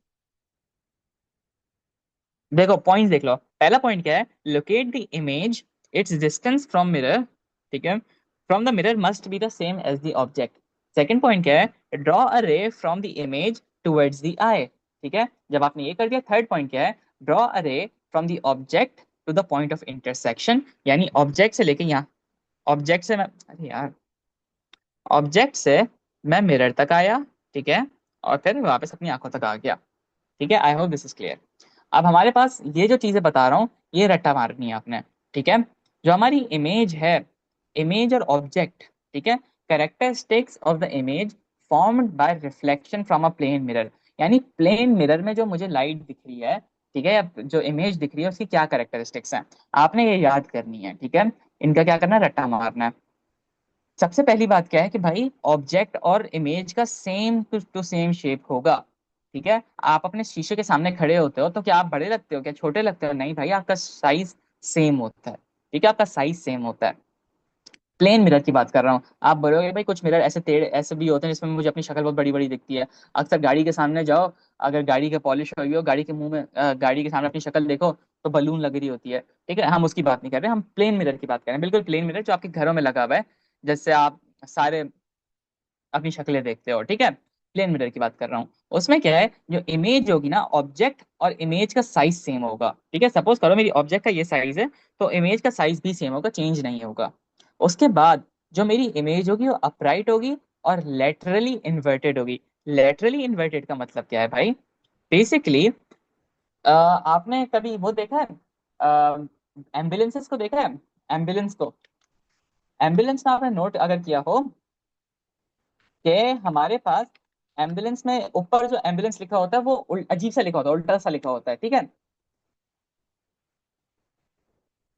S1: देखो पॉइंट देख लो, पहला पॉइंट क्या है? Locate the image, its distance from mirror, ठीक है। From the mirror must be the same as the object. Second point क्या है, draw a ray from the image towards the eye. ठीक है, जब आपने ये कर दिया, थर्ड पॉइंट क्या है, draw a ray from the object to the point of intersection, यानी ऑब्जेक्ट से लेके यहाँ, ऑब्जेक्ट से मैं, अरे यार, ऑब्जेक्ट से मैं मिरर तक आया, ठीक है, और फिर वापस अपनी आंखों तक आ गया। ठीक है, I hope this is clear. अब हमारे पास ये जो चीजें बता रहा हूँ, ये रट्टा मारनी है आपने। ठीक है, जो हमारी इमेज है, इमेज और ऑब्जेक्ट, ठीक है, characteristics of the image formed by reflection from a plane mirror, यानी प्लेन मिरर में जो मुझे लाइट दिख रही है, ठीक है, या जो इमेज दिख रही है, उसकी क्या कैरेक्टरिस्टिक्स हैं, आपने ये याद करनी है। ठीक है, इनका क्या करना है, रट्टा मारना है। सबसे पहली बात क्या है कि भाई ऑब्जेक्ट और इमेज का सेम टू सेम शेप होगा। ठीक है, आप अपने शीशे के सामने खड़े होते हो तो क्या आप बड़े लगते हो, क्या छोटे लगते हो? नहीं भाई, आपका साइज सेम होता है। ठीक है, आपका साइज सेम होता है। प्लेन मिरर की बात कर रहा हूँ। आप बोलोगे भाई कुछ मिरर ऐसे टेढ़े ऐसे भी होते हैं जिसमें मुझे अपनी शक्ल बहुत बड़ी बड़ी दिखती है। अक्सर गाड़ी के सामने जाओ, अगर गाड़ी का पॉलिश हुई हो, गाड़ी के मुंह में गाड़ी के सामने अपनी शक्ल देखो तो बलून लग रही होती है। ठीक है, हम उसकी बात नहीं कर रहे, हम प्लेन मिरर की बात कर रहे हैं, बिल्कुल प्लेन मिरर जो आपके घरों में लगा हुआ है, जैसे आप सारे अपनी शक्लें देखते हो। ठीक है, प्लेन मिरर की बात कर रहा हूँ। उसमें क्या है, जो इमेज होगी ना, ऑब्जेक्ट और इमेज का साइज सेम होगा। ठीक है, सपोज करो मेरी ऑब्जेक्ट का ये साइज है, तो इमेज का साइज भी सेम होगा, चेंज नहीं होगा। उसके बाद जो मेरी इमेज होगी वो अपराइट होगी और लेटरली इन्वर्टेड होगी। लेटरली इन्वर्टेड का मतलब क्या है भाई, बेसिकली आपने कभी वो देखा है, एम्बुलेंसेस को देखा है, एम्बुलेंस को, एम्बुलेंस में आपने नोट अगर किया हो कि हमारे पास एम्बुलेंस में ऊपर जो एम्बुलेंस लिखा होता है वो अजीब सा लिखा होता है, उल्टा सा लिखा होता है। ठीक है,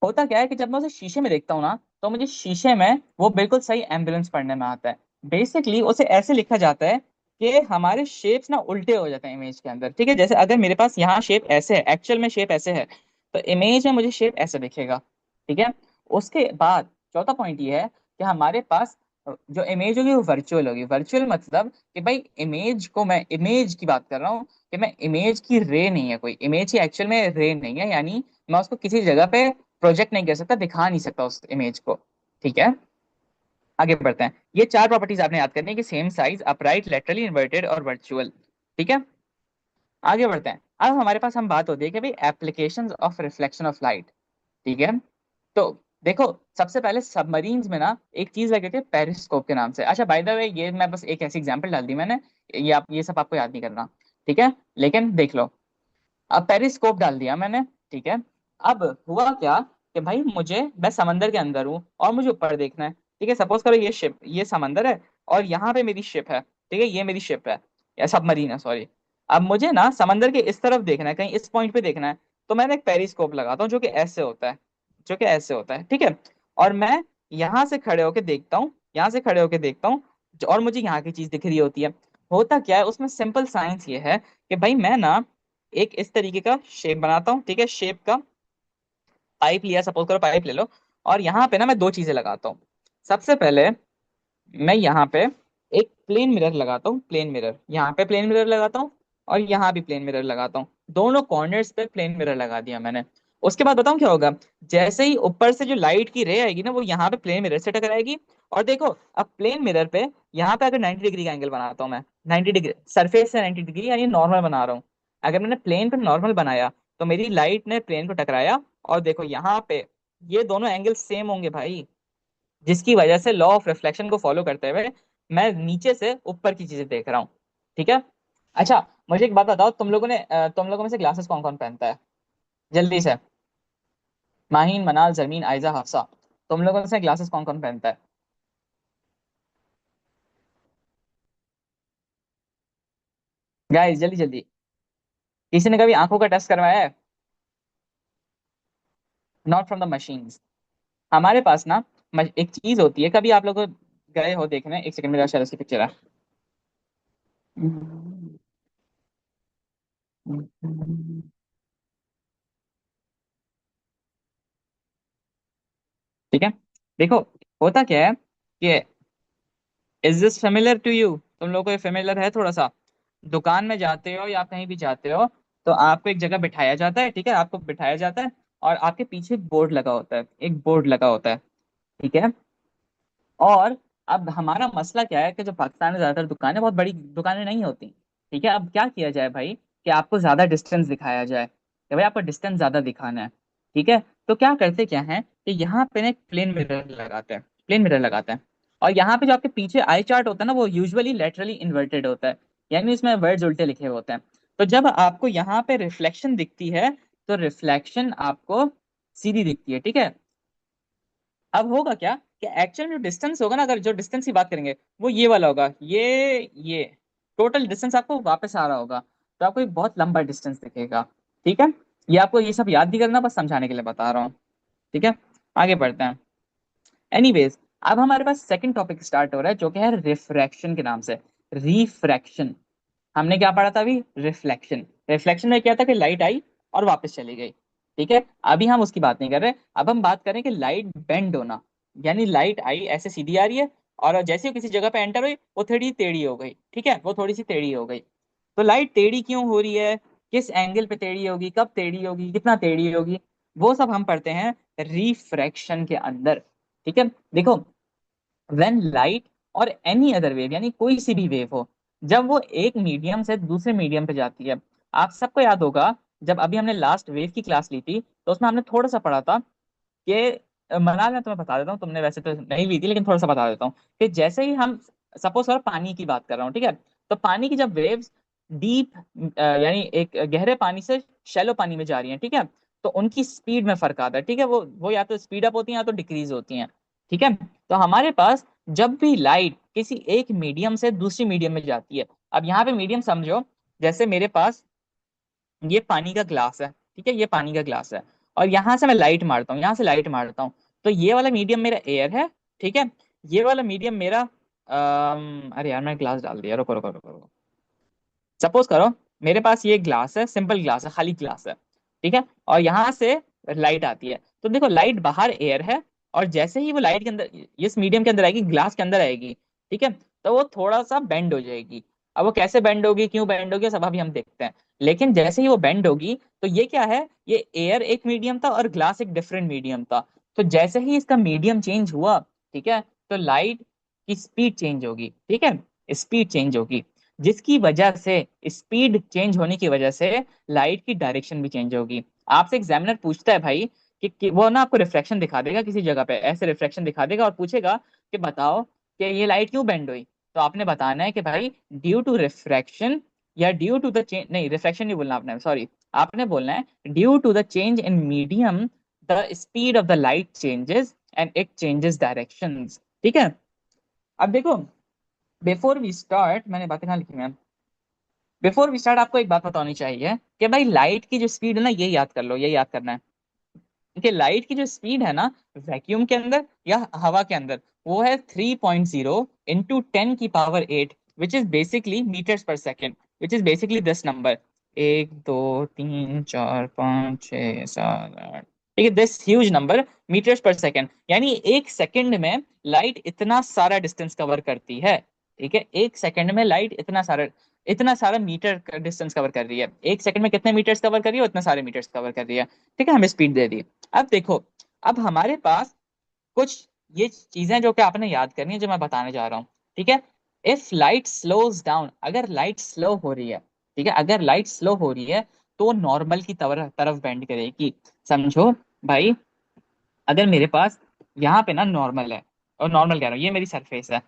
S1: होता क्या है कि जब मैं उसे शीशे में देखता हूँ ना, तो मुझे शीशे में वो बिल्कुल सही एम्बुलेंस पढ़ने में आता है। बेसिकली उसे ऐसे लिखा जाता है कि हमारे शेप्स ना उल्टे हो जाते हैं इमेज के अंदर। ठीक है, जैसे अगर मेरे पास यहाँ शेप ऐसे है, एक्चुअल में शेप ऐसे है, तो इमेज में मुझे शेप ऐसे दिखेगा। ठीक है, उसके बाद चौथा पॉइंट ये है कि हमारे पास जो इमेज होगी वो वर्चुअल होगी। वर्चुअल मतलब कि भाई इमेज को, मैं इमेज की बात कर रहा हूँ, कि मैं इमेज की रे नहीं है, कोई इमेज की एक्चुअल में रे नहीं है, यानी मैं उसको किसी जगह पे प्रोजेक्ट नहीं कर सकता, दिखा नहीं सकता उस इमेज को। ठीक है, आगे बढ़ते हैं। ये चार प्रॉपर्टीज आपने याद करनी है कि same size, upright, laterally inverted और वर्चुअल। ठीक है, आगे बढ़ते हैं। अब हमारे पास हम बात होती है कि भाई applications of reflection of light. ठीक है, तो देखो, सबसे पहले सबमरीन्स में ना एक चीज लगी थी पेरिस्कोप के नाम से। अच्छा, बाय द वे, ये मैं बस एक ऐसी एग्जांपल डाल दी मैंने, ये आप ये सब आपको याद नहीं करना। ठीक है, लेकिन देख लो, अब पेरिस्कोप डाल दिया मैंने। ठीक है, अब हुआ क्या कि भाई मुझे, मैं समंदर के अंदर हूँ और मुझे ऊपर देखना है। ठीक है, सपोज करो ये शिप, ये समंदर है और यहाँ पे मेरी शिप है। ठीक है, ये मेरी शिप है या सबमरीन है, सॉरी। अब मुझे ना समंदर के इस तरफ देखना है, कहीं इस पॉइंट पे देखना है, तो मैंने एक पेरिस्कोप लगाता हूँ जो कि ऐसे होता है, जो कि ऐसे होता है। ठीक है, और मैं यहाँ से खड़े होके देखता हूँ, यहाँ से खड़े होके देखता हूँ, और मुझे यहाँ की चीज दिख रही होती है। होता क्या है उसमें, सिंपल साइंस ये है कि भाई मैं ना एक इस तरीके का शेप बनाता हूँ। ठीक है, शेप का पाइप लिया, सपोज करो पाइप ले लो, और यहाँ पे ना मैं दो चीजें लगाता हूँ। सबसे पहले मैं यहाँ पे एक प्लेन मिरर लगाता हूँ, प्लेन मिरर, यहाँ पे प्लेन मिरर लगाता हूँ और यहाँ भी प्लेन मिरर लगाता हूँ। दोनों कॉर्नर्स पे प्लेन मिरर लगा दिया मैंने। उसके बाद बताऊँ क्या होगा, जैसे ही ऊपर से जो लाइट की रे आएगी ना, वो यहाँ पे प्लेन मिरर से टकराएगी। और देखो, अब प्लेन मिरर पे यहाँ पे अगर 90 डिग्री का एंगल बनाता हूँ मैं, 90 डिग्री सरफेस से 90 डिग्री, यानी नॉर्मल बना रहा हूँ। अगर मैंने प्लेन पे नॉर्मल बनाया तो मेरी लाइट ने प्लेन को टकराया, और देखो यहाँ पे ये दोनों एंगल सेम होंगे भाई, जिसकी वजह से लॉ ऑफ रिफ्लेक्शन को फॉलो करते हुए मैं नीचे से ऊपर की चीजें देख रहा हूँ। ठीक है, अच्छा, मुझे एक बात बताओ, तुम लोगों में से ग्लासेस कौन कौन पहनता है, जल्दी से? माहीन, मनाल, जमीन, आयजा, हफ्सा, तुम लोगों में से ग्लासेस कौन कौन पहनता है? गाइस जल्दी जल्दी, किसी ने कभी आंखों का टेस्ट करवाया है? Not from the machines. हमारे पास ना एक चीज होती है, कभी आप लोग गए हो देखने, एक सेकंड, मेरा शायद उसकी पिक्चर है। ठीक है, देखो, होता क्या है कि, is this familiar to you? तुम लोगों को ये फेमिलियर है थोड़ा सा? दुकान में जाते हो या कहीं भी जाते हो, तो आपको एक जगह बिठाया जाता है। ठीक है, आपको बिठाया जाता है और आपके पीछे एक बोर्ड लगा होता है, एक बोर्ड लगा होता है। ठीक है, और अब हमारा मसला क्या है कि जो पाकिस्तान में ज्यादातर दुकानें बहुत बड़ी दुकानें नहीं होती। ठीक है, अब क्या किया जाए भाई कि आपको ज्यादा डिस्टेंस दिखाया जाए कि भाई आपको डिस्टेंस ज्यादा दिखाना है। ठीक है, तो क्या करते क्या है कि यहाँ पे ना एक प्लेन मिरर लगाते हैं, प्लेन मिरर लगाते हैं। और यहाँ पे जो आपके पीछे आई चार्ट होता है ना, वो यूजुअली लेटरली इन्वर्टेड होता है, यानी इसमें वर्ड्स उल्टे लिखे हुए होते हैं। तो जब आपको यहाँ पे रिफ्लेक्शन दिखती है तो रिफ्लेक्शन आपको सीधी दिखती है। ठीक है, अब होगा क्या कि एक्चुअल जो डिस्टेंस होगा ना, अगर जो डिस्टेंस की बात करेंगे वो ये वाला होगा, ये टोटल डिस्टेंस आपको वापस आ रहा होगा, तो आपको एक बहुत लंबा डिस्टेंस दिखेगा। ठीक है, ये आपको ये सब याद नहीं करना, बस समझाने के लिए बता रहा हूँ। ठीक है, आगे बढ़ते हैं। एनीवेज, अब हमारे पास सेकंड टॉपिक स्टार्ट हो रहा है जो कि है रिफ्रैक्शन के नाम से, रिफ्रैक्शन। हमने क्या पढ़ा था अभी? रिफ्लेक्शन। रिफ्लेक्शन में क्या था कि लाइट आई और वापस चली गई। ठीक है, अभी हम उसकी बात नहीं कर रहे, अब हम बात करें कि लाइट बेंड होना, यानी लाइट आई ऐसे सीधी आ रही है और जैसे ही किसी जगह पे एंटर हुई वो थोड़ी टेढ़ी हो गई। ठीक है, वो थोड़ी सी टेढ़ी हो गई। तो लाइट टेढ़ी क्यों हो रही है, किस एंगल पे टेढ़ी होगी, कब टेढ़ी होगी, कितना टेढ़ी होगी, वो सब हम पढ़ते हैं रिफ्रैक्शन के अंदर। ठीक है, देखो, व्हेन लाइट और एनी अदर वेव, यानी कोई सी भी वेव हो, जब वो एक मीडियम से दूसरे मीडियम पे जाती है। आप सबको याद होगा, जब अभी हमने लास्ट वेव की क्लास ली थी तो उसमें हमने थोड़ा सा पढ़ा था कि मनाल, मैं तुम्हें बता देता हूँ, तुमने वैसे तो नहीं ली थी लेकिन थोड़ा सा बता देता हूँ कि जैसे ही हम सपोज करो पानी की बात कर रहा हूँ, ठीक है, तो पानी की जब वेव्स डीप यानी एक गहरे पानी से शैलो पानी में जा रही हैं, ठीक है, तो उनकी स्पीड में फर्क आता है। ठीक है, वो या तो स्पीड अप होती हैं या तो डिक्रीज होती हैं। ठीक है, तो हमारे पास जब भी लाइट किसी एक मीडियम से दूसरी मीडियम में जाती है, अब यहाँ पे मीडियम समझो, जैसे मेरे पास ये पानी का ग्लास है। ठीक है, ये पानी का ग्लास है और यहाँ से मैं लाइट मारता हूँ, यहाँ से लाइट मारता हूँ, तो ये वाला मीडियम मेरा एयर है। ठीक है, ये वाला मीडियम मेरा अरे यार, मैं ग्लास डाल दिया, रुको रुको रुको रुको। सपोज करो मेरे पास ये ग्लास है, सिंपल ग्लास है, खाली ग्लास है। ठीक है, और यहाँ से लाइट आती है, तो देखो लाइट बाहर एयर है, और जैसे ही वो लाइट के अंदर इस मीडियम के अंदर आएगी, ग्लास के अंदर आएगी, ठीक है, तो वो थोड़ा सा बेंड हो जाएगी। अब वो कैसे बेंड होगी, क्यों बेंड होगी, सब अभी हम देखते हैं। लेकिन जैसे ही वो बेंड होगी, तो ये क्या है, ये एयर एक मीडियम था और ग्लास एक डिफरेंट मीडियम था। तो जैसे ही इसका मीडियम चेंज हुआ, ठीक है, तो लाइट की स्पीड चेंज होगी। ठीक है, स्पीड चेंज होगी, जिसकी वजह से, स्पीड चेंज होने की वजह से लाइट की डायरेक्शन भी चेंज होगी। आपसे एग्जामिनर पूछता है भाई कि वो ना आपको रिफ्लेक्शन दिखा देगा किसी जगह पे, ऐसे रिफ्लेक्शन दिखा देगा और पूछेगा कि बताओ कि ये लाइट क्यों बेंड हुई। तो आपने बताना है कि भाई ड्यू टू रिफ्रैक्शन, या ड्यू टू द चेंज, नहीं रिफ्लेक्शन नहीं बोलना आपने, सॉरी, आपने बोलना है due to the change in medium the speed of the light changes and it changes directions. ठीक है, अब देखो, बिफोर वी स्टार्ट, मैंने बातें कहाँ लिखी हैं, बिफोर वी स्टार्ट आपको एक बात बतानी चाहिए कि भाई लाइट की जो स्पीड है ना, ये याद कर लो, ये याद करना है कि लाइट की जो स्पीड है ना, वैक्यूम के अंदर या हवा के अंदर, वो है 3.0 इंटू 10 की power 8, which is basically metres per second, which is basically this number, 1 2 3 4 5 6 7 8। ठीक है, this huge number, metres per second, यानी एक सेकंड में लाइट इतना सारा डिस्टेंस कवर करती है। ठीक है, एक सेकंड में लाइट इतना सारा मीटर का डिस्टेंस कवर कर रही है। एक सेकंड में कितने मीटर्स कवर कर रही है, उतना सारे मीटर्स कवर कर रही है। ठीक है, हमें स्पीड दे दी। अब देखो, अब हमारे पास कुछ ये चीजें जो कि आपने याद करनी है, जो मैं बताने जा रहा हूँ। ठीक है, इफ लाइट स्लोज डाउन, अगर लाइट स्लो हो रही है, ठीक है, अगर लाइट स्लो हो रही है तो नॉर्मल की तरफ तरफ बेंड करेगी। समझो भाई, अगर मेरे पास यहाँ पे ना नॉर्मल है, और नॉर्मल कह रहा हूँ, ये मेरी सरफेस है,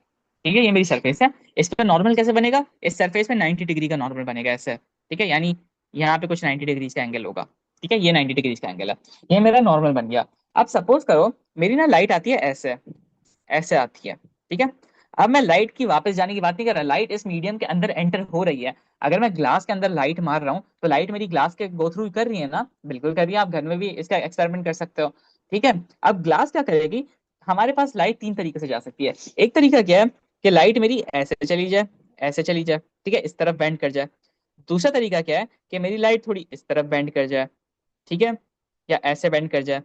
S1: ठीक है, ये मेरी सरफेस है, इस पे नॉर्मल कैसे बनेगा, इस सरफेस पे 90 डिग्री का नॉर्मल बनेगा ऐसे। ठीक है, यानी यहाँ पे कुछ 90 डिग्री का एंगल होगा। ठीक है, ये 90 डिग्री का एंगल है, ये मेरा नॉर्मल बन गया। अब सपोज करो मेरी ना लाइट आती है ऐसे, ऐसे आती है। ठीक है, अब मैं लाइट की वापस जाने की बात नहीं कर रहा, लाइट इस मीडियम के अंदर एंटर हो रही है। अगर मैं ग्लास के अंदर लाइट मार रहा हूँ तो लाइट मेरी ग्लास के गो थ्रू कर रही है ना, बिल्कुल कर रही है, आप घर में भी इसका एक्सपेरिमेंट कर सकते हो। ठीक है, अब ग्लास क्या करेगी, हमारे पास लाइट तीन तरीके से जा सकती है। एक तरीका क्या है कि लाइट मेरी ऐसे चली जाए, ऐसे चली जाए, ठीक है, इस तरफ बेंड कर जाए। दूसरा तरीका क्या है कि मेरी लाइट थोड़ी इस तरफ बेंड कर जाए, ठीक है, या ऐसे बेंड कर जाए।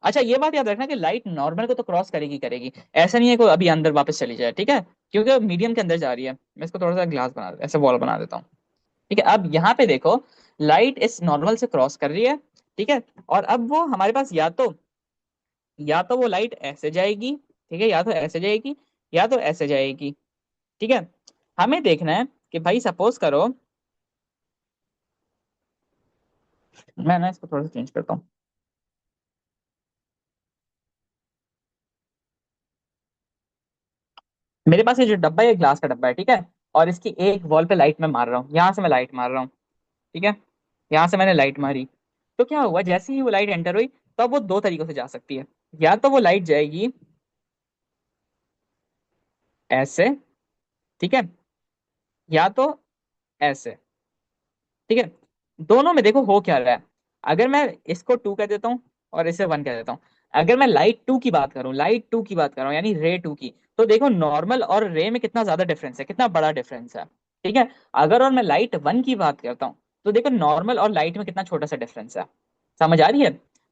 S1: अच्छा, ये बात याद रखना कि लाइट नॉर्मल को तो क्रॉस करेगी करेगी, ऐसा नहीं है कि अभी अंदर वापस चली जाए। ठीक है, क्योंकि मीडियम के अंदर जा रही है। मैं इसको थोड़ा सा ग्लास बना, ऐसे वॉल बना देता हूँ। ठीक है, अब यहाँ पे देखो, लाइट इस नॉर्मल से क्रॉस कर रही है। ठीक है, और अब वो हमारे पास या तो वो लाइट ऐसे जाएगी, ठीक है, या तो ऐसे जाएगी या तो ऐसे जाएगी। ठीक है, हमें देखना है कि भाई सपोज करो, मैं ना इसको थोड़ा सा चेंज करता हूँ। मेरे पास ये जो डब्बा है, ये ग्लास का डब्बा है, ठीक है, और इसकी एक वॉल पे लाइट मैं मार रहा हूँ, यहाँ से मैं लाइट मार रहा हूँ। ठीक है, यहाँ से मैंने लाइट मारी, तो क्या हुआ, जैसे ही वो लाइट एंटर हुई, तो अब वो दो तरीकों से जा सकती है। या तो वो लाइट जाएगी ऐसे, ठीक है, या तो ऐसे। ठीक है, दोनों में देखो हो क्या रहा है। अगर मैं इसको टू कह देता हूँ और इसे वन कह देता हूँ, अगर मैं लाइट टू की बात करूँ, लाइट टू की बात करूँ यानी रे टू की, तो देखो नॉर्मल और रे में कितना ज्यादा डिफरेंस है, कितना बड़ा डिफरेंस है। ठीक है, अगर और मैं लाइट वन की बात करता हूँ, तो देखो नॉर्मल और लाइट में कितना छोटा सा डिफरेंस है। समझ आ रही है?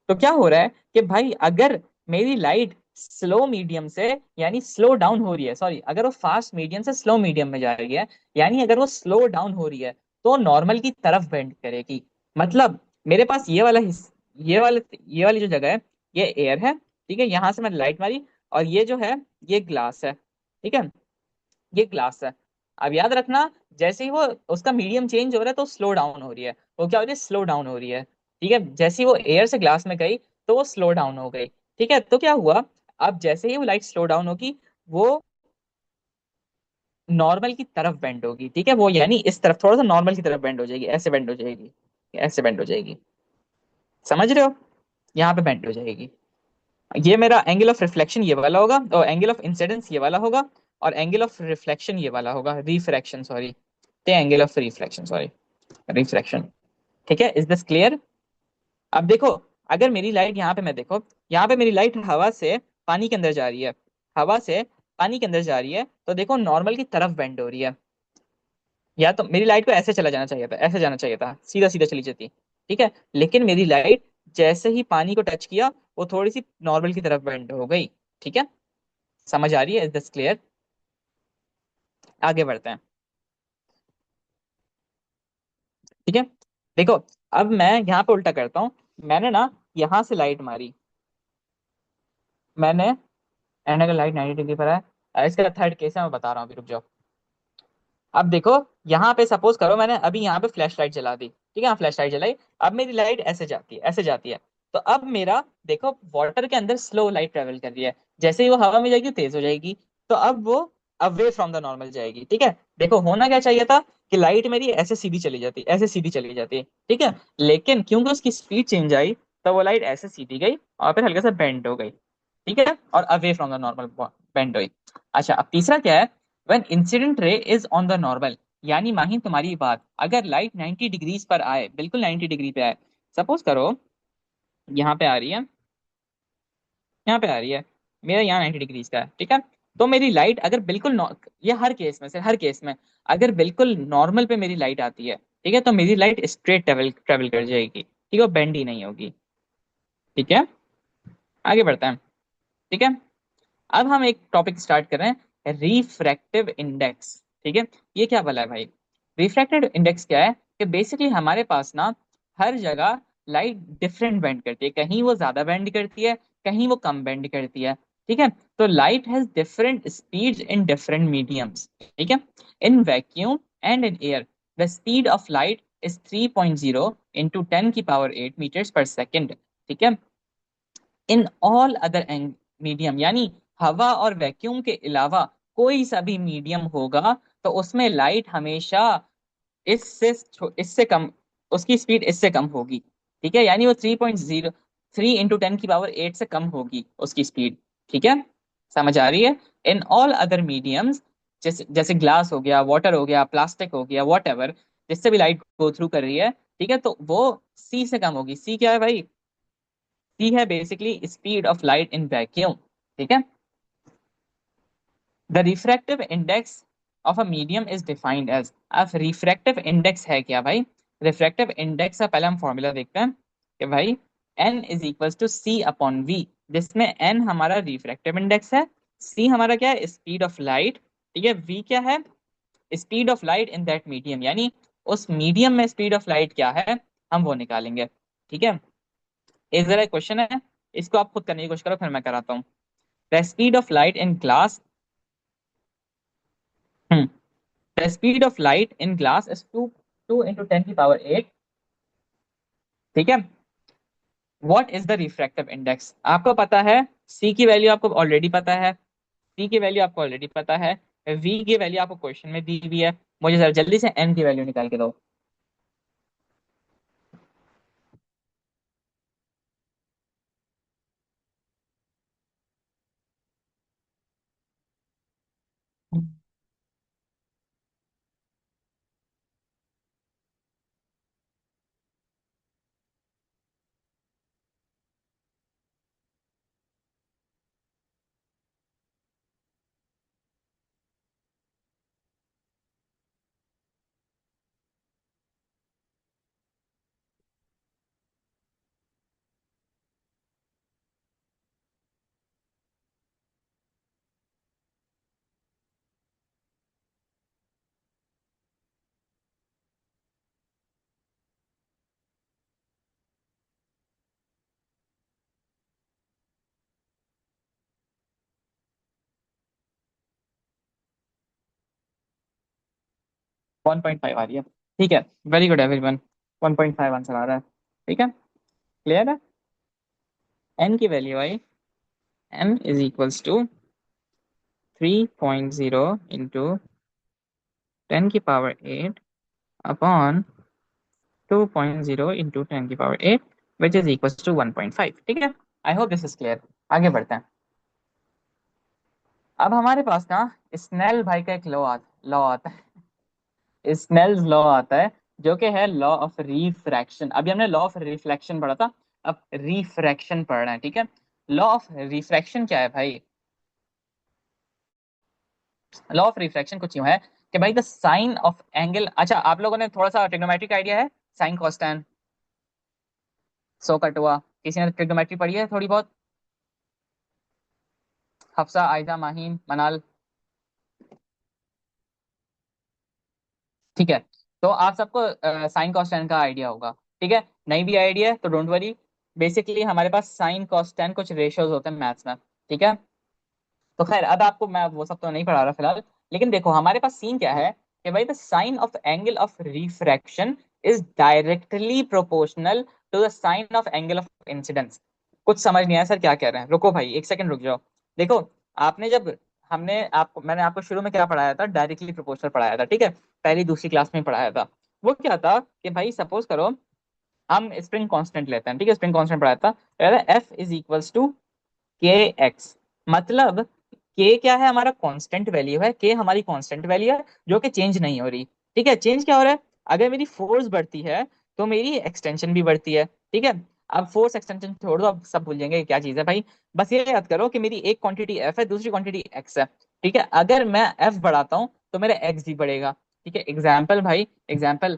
S1: तो क्या हो रहा है कि भाई अगर मेरी लाइट स्लो मीडियम से यानी स्लो डाउन हो रही है, सॉरी, अगर वो फास्ट मीडियम से स्लो मीडियम में जा रही है, यानी अगर वो स्लो डाउन हो रही है, तो नॉर्मल की तरफ बेंड करेगी। मतलब मेरे पास ये वाला ये वाली जो जगह है, ये एयर है, ठीक है, यहां से मैंने लाइट मारी, और ये जो है, ये ग्लास है। ठीक है, ये ग्लास है। अब याद रखना, जैसे ही वो उसका मीडियम चेंज हो रहा है, तो स्लो डाउन हो रही है, वो क्या हो रही है, स्लो डाउन हो रही है। ठीक है, जैसे ही वो एयर से ग्लास में गई, तो वो स्लो डाउन हो गई। ठीक है, तो क्या हुआ, अब जैसे ही वो लाइट स्लो डाउन होगी, वो नॉर्मल की तरफ बेंड होगी। ठीक है, वो यानी इस तरफ थोड़ा सा नॉर्मल की तरफ बेंड हो जाएगी, ऐसे बेंड हो जाएगी, ऐसे बेंड हो जाएगी। समझ रहे हो? यहाँ पे बेंड हो जाएगी। ये मेरा एंगल ऑफ रिफ्लेक्शन ये वाला होगा, और एंगल ऑफ इंसिडेंस ये वाला होगा, और एंगल ऑफ रिफ्लेक्शन ये वाला होगा, रिफ्रैक्शन सॉरी, ते angle of reflection sorry, refraction. ठीक है, इज दिस क्लियर? अब देखो, अगर मेरी लाइट यहाँ पे, मैं देखो यहाँ पे मेरी लाइट हवा से पानी के अंदर जा रही है, हवा से पानी के अंदर जा रही है, तो देखो नॉर्मल की तरफ बेंड हो रही है। या तो मेरी लाइट को ऐसे चला जाना चाहिए था, ऐसे जाना चाहिए था, सीधा सीधा चली जाती। ठीक है, लेकिन मेरी लाइट जैसे ही पानी को टच किया, वो थोड़ी सी नॉर्मल की तरफ बेंड हो गई। ठीक है, समझ आ रही है? Is this clear? आगे बढ़ते हैं। ठीक है, देखो, अब मैं यहाँ पे उल्टा करता हूँ। मैंने ना यहाँ से लाइट मारी, मैंने, एंड अगर लाइट 90 डिग्री पर है, इसका थर्ड केस है, मैं बता रहा हूँ, अभी रुक जाओ। अब देखो, यहाँ पे सपोज करो मैंने अभी यहाँ पे फ्लैश लाइट जला दी, ठीक है, फ्लैश लाइट जलाई, अब मेरी लाइट ऐसे जाती है, ऐसे जाती है। तो अब मेरा देखो, वाटर के अंदर स्लो लाइट ट्रेवल कर रही है, जैसे ही वो हवा में जाएगी तेज हो जाएगी, तो अब वो अवे फ्रॉम द नॉर्मल जाएगी। ठीक है, देखो होना क्या चाहिए था कि लाइट मेरी ऐसे सीधी चली जाती, ऐसे सीधी चली जाती। ठीक है, लेकिन क्योंकि उसकी स्पीड चेंज आई, तो वो लाइट ऐसे सीधी गई, और फिर हल्का सा बेंड हो गई। ठीक है, और away from the normal bend हुई। अच्छा, अब तीसरा क्या है, when incident ray is on the normal, यानी माही तुम्हारी बात, अगर लाइट 90 डिग्रीज पर आए, बिल्कुल 90 डिग्री पे आए, सपोज करो यहाँ पे आ रही है, यहाँ पे आ रही है, मेरा यहाँ 90 डिग्रीज का है। ठीक है, तो मेरी लाइट अगर बिल्कुल ये हर केस में से, हर केस में अगर बिल्कुल नॉर्मल पे मेरी लाइट आती है, ठीक है, तो मेरी लाइट स्ट्रेट ट्रेवल ट्रेवल कर जाएगी। ठीक है, बेंड ही नहीं होगी। ठीक है, आगे बढ़ते हैं। ठीक है, अब हम एक टॉपिक स्टार्ट कर रहे हैं, रिफ्रैक्टिव इंडेक्स। ठीक है, ये क्या भला है भाई? रिफ्रैक्टिव इंडेक्स क्या है कि बेसिकली हमारे पास ना हर जगह लाइट डिफरेंट बेंड करती है, कहीं वो ज्यादा बेंड करती है, कहीं वो कम बेंड करती है। ठीक है, तो light has different speeds in different mediums. ठीक है, in vacuum and in air the speed of light is 3.0 into 10 की पावर 8 मीटर्स पर सेकेंड। ठीक है, इन ऑल अदर मीडियम, यानी हवा और वैक्यूम के अलावा कोई सा भी मीडियम होगा, तो उसमें लाइट हमेशा इससे इससे कम, उसकी स्पीड इससे कम होगी। ठीक है, यानी वो 3.0, 3 इंटू 10 की पावर 8 से कम होगी उसकी स्पीड। ठीक है, समझ आ रही है? इन ऑल अदर मीडियम्स, जैसे जैसे ग्लास हो गया, वाटर हो गया, प्लास्टिक हो गया, वॉट एवर, जिससे भी लाइट गो थ्रू कर रही है, ठीक है, तो वो सी से कम होगी। सी क्या है भाई? सी है basically speed of light in vacuum. ठीक है, the refractive index of a medium is defined as, अब रिफ्रैक्टिव इंडेक्स है क्या भाई? रिफ्रैक्टिव इंडेक्स का पहले हम फॉर्मूला देखते हैं कि भाई n is equal to c upon v, जिसमें n हमारा रिफ्रैक्टिव इंडेक्स है, c हमारा क्या है, स्पीड ऑफ लाइट, ठीक है, v क्या है, speed of light in that medium, यानी उस मीडियम में स्पीड ऑफ लाइट क्या है, हम वो निकालेंगे। ठीक है, एक जरा क्वेश्चन है, इसको आप खुद करने की कोशिश करो, फिर मैं कराता हूँ। The speed of light in glass, the speed of light in glass is 2 into 10 की पावर 8। ठीक है। What is the refractive index? आपको पता है, सी की वैल्यू आपको ऑलरेडी पता है, सी की वैल्यू आपको ऑलरेडी पता है, वी की वैल्यू आपको क्वेश्चन में दी हुई है। मुझे जरा जल्दी से एन की वैल्यू निकाल के दो। 1.5 आ रही है। ठीक है, वेरी गुड एवरीवन, 1.5 आंसर आ रहा है। ठीक है, क्लियर है। एन की वैल्यू आई, n is equals to 3.0 into 10 की पावर 8 अपॉन 2.0 इंटू 10 की power 8 which is equals to 1.5। ठीक है, I hope this is clear. आगे बढ़ते हैं। अब हमारे पास ना स्नेल भाई का एक लॉ आता है, स्नेल्स लॉ आता है, जो कि है लॉ ऑफ रिफ्रैक्शन। अभी हमने लॉ ऑफ रिफ्लेक्शन पढ़ा था, अब रिफ्रैक्शन पढ़ रहे हैं। ठीक है, लॉ ऑफ रिफ्रैक्शन क्या है भाई? लॉ ऑफ रिफ्रैक्शन कुछ यूं है कि भाई द साइन ऑफ एंगल, अच्छा आप लोगों ने थोड़ा सा ट्रिग्नोमेट्रिक आइडिया है, साइन कोस्टैन सो कट हुआ, किसी ने ट्रिग्नोमेट्री पढ़ी है थोड़ी बहुत? हफ्सा, आयजा, माहीन, मनाल। ठीक है, तो आप सबको साइन कॉस्टैन का आइडिया होगा। ठीक है, नहीं भी आइडिया है तो डोंट वरी। बेसिकली हमारे पास साइन कॉस्टैन कुछ रेशियोज होते हैं मैथ्स में। ठीक है, तो खैर अब आपको मैं वो सब तो नहीं पढ़ा रहा फिलहाल, लेकिन देखो हमारे पास सीन क्या है कि भाई the sine of angle of refraction is directly proportional to the sine of angle of incidence. कुछ समझ नहीं आया सर क्या कह रहे हैं? रुको भाई, एक सेकंड रुक जाओ। देखो, आपने जब मैंने आपको शुरू में क्या पढ़ाया था, डायरेक्टली प्रोपोर्शनल पढ़ाया था। ठीक है, पहली दूसरी क्लास में पढ़ाया था। वो क्या था कि भाई सपोज करो हम स्प्रिंग कांस्टेंट लेते हैं। ठीक है, स्प्रिंग कांस्टेंट पढ़ाया था, एफ इज इक्वल्स टू के एक्स। मतलब के क्या है? हमारा कांस्टेंट वैल्यू है, के हमारी कांस्टेंट वैल्यू है जो कि चेंज नहीं हो रही। ठीक है, चेंज क्या हो रहा है? अगर मेरी फोर्स बढ़ती है तो मेरी एक्सटेंशन भी बढ़ती है। ठीक है, अब फोर्स एक्सटेंशन छोड़ दो, अब सब भूल जाएंगे कि क्या चीज है भाई। बस ये याद करो कि मेरी एक क्वांटिटी एफ है, दूसरी क्वांटिटी एक्स है। ठीक है, अगर मैं एफ बढ़ाता हूँ तो मेरा एक्स भी बढ़ेगा। ठीक है, एग्जाम्पल भाई, एग्जाम्पल,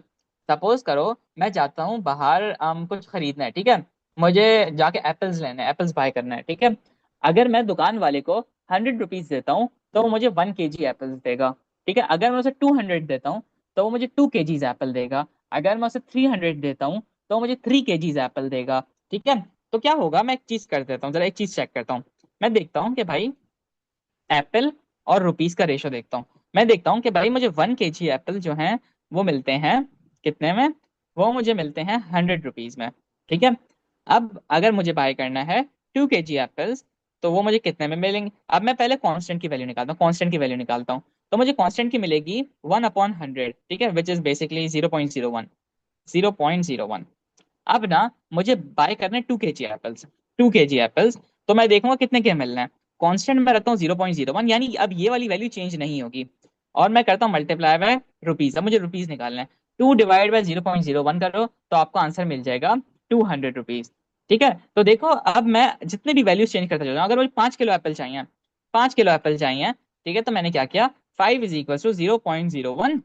S1: सपोज करो मैं जाता हूँ बाहर कुछ खरीदना है। ठीक है, मुझे जाके एप्पल्स लेने हैं, एप्पल्स बाय करना है। ठीक है, अगर मैं दुकान वाले को 100 रुपीज देता हूँ तो वो मुझे 1 kg एप्पल्स देगा। ठीक है, अगर मैं उसे 200 देता हूँ तो वो मुझे 2 kgs एप्पल देगा। अगर मैं उसे 300 देता हूँ तो वो मुझे 3 kgs एप्पल देगा। ठीक है, तो क्या होगा, मैं एक चीज कर देता हूँ, जरा एक चीज चेक करता हूँ। मैं देखता हूँ कि भाई एप्पल और रुपीस का रेशो देखता हूँ। मैं देखता हूँ कि भाई मुझे 1 kg एप्पल जो है वो मिलते हैं कितने में? वो मुझे मिलते हैं 100 रुपीज में। ठीक है, अब अगर मुझे बाय करना है 2 kg एप्पल्स, तो वो मुझे कितने में मिलेंगे? अब मैं पहले कांस्टेंट की वैल्यू निकालता हूँ, कांस्टेंट की वैल्यू निकालता हूँ। तो मुझे कांस्टेंट की मिलेगी 1/100। ठीक है, विच इज बेसिकली 0.01, 0.01। अब ना मुझे बाय करने 2 kg एप्पल्स, 2 kg एप्पल्स। तो मैं देखूंगा कितने के मिल रहे हैं। कांस्टेंट में रखता हूँ 0.01, यानी अब ये वाली वैल्यू चेंज नहीं होगी। और मैं करता हूँ मल्टीप्लाई बाय रुपीज। अब मुझे रुपीज निकालना है, 2 डिवाइड बाय 0.01 करो तो आपको आंसर मिल जाएगा 200 रुपीज। ठीक है, तो देखो अब मैं जितने भी वैल्यूज चेंज करता जाऊँ, अगर मुझे 5 किलो एप्पल चाहिए, 5 किलो एप्पल चाहिए, ठीक है, तो मैंने क्या किया, 5 = 0.01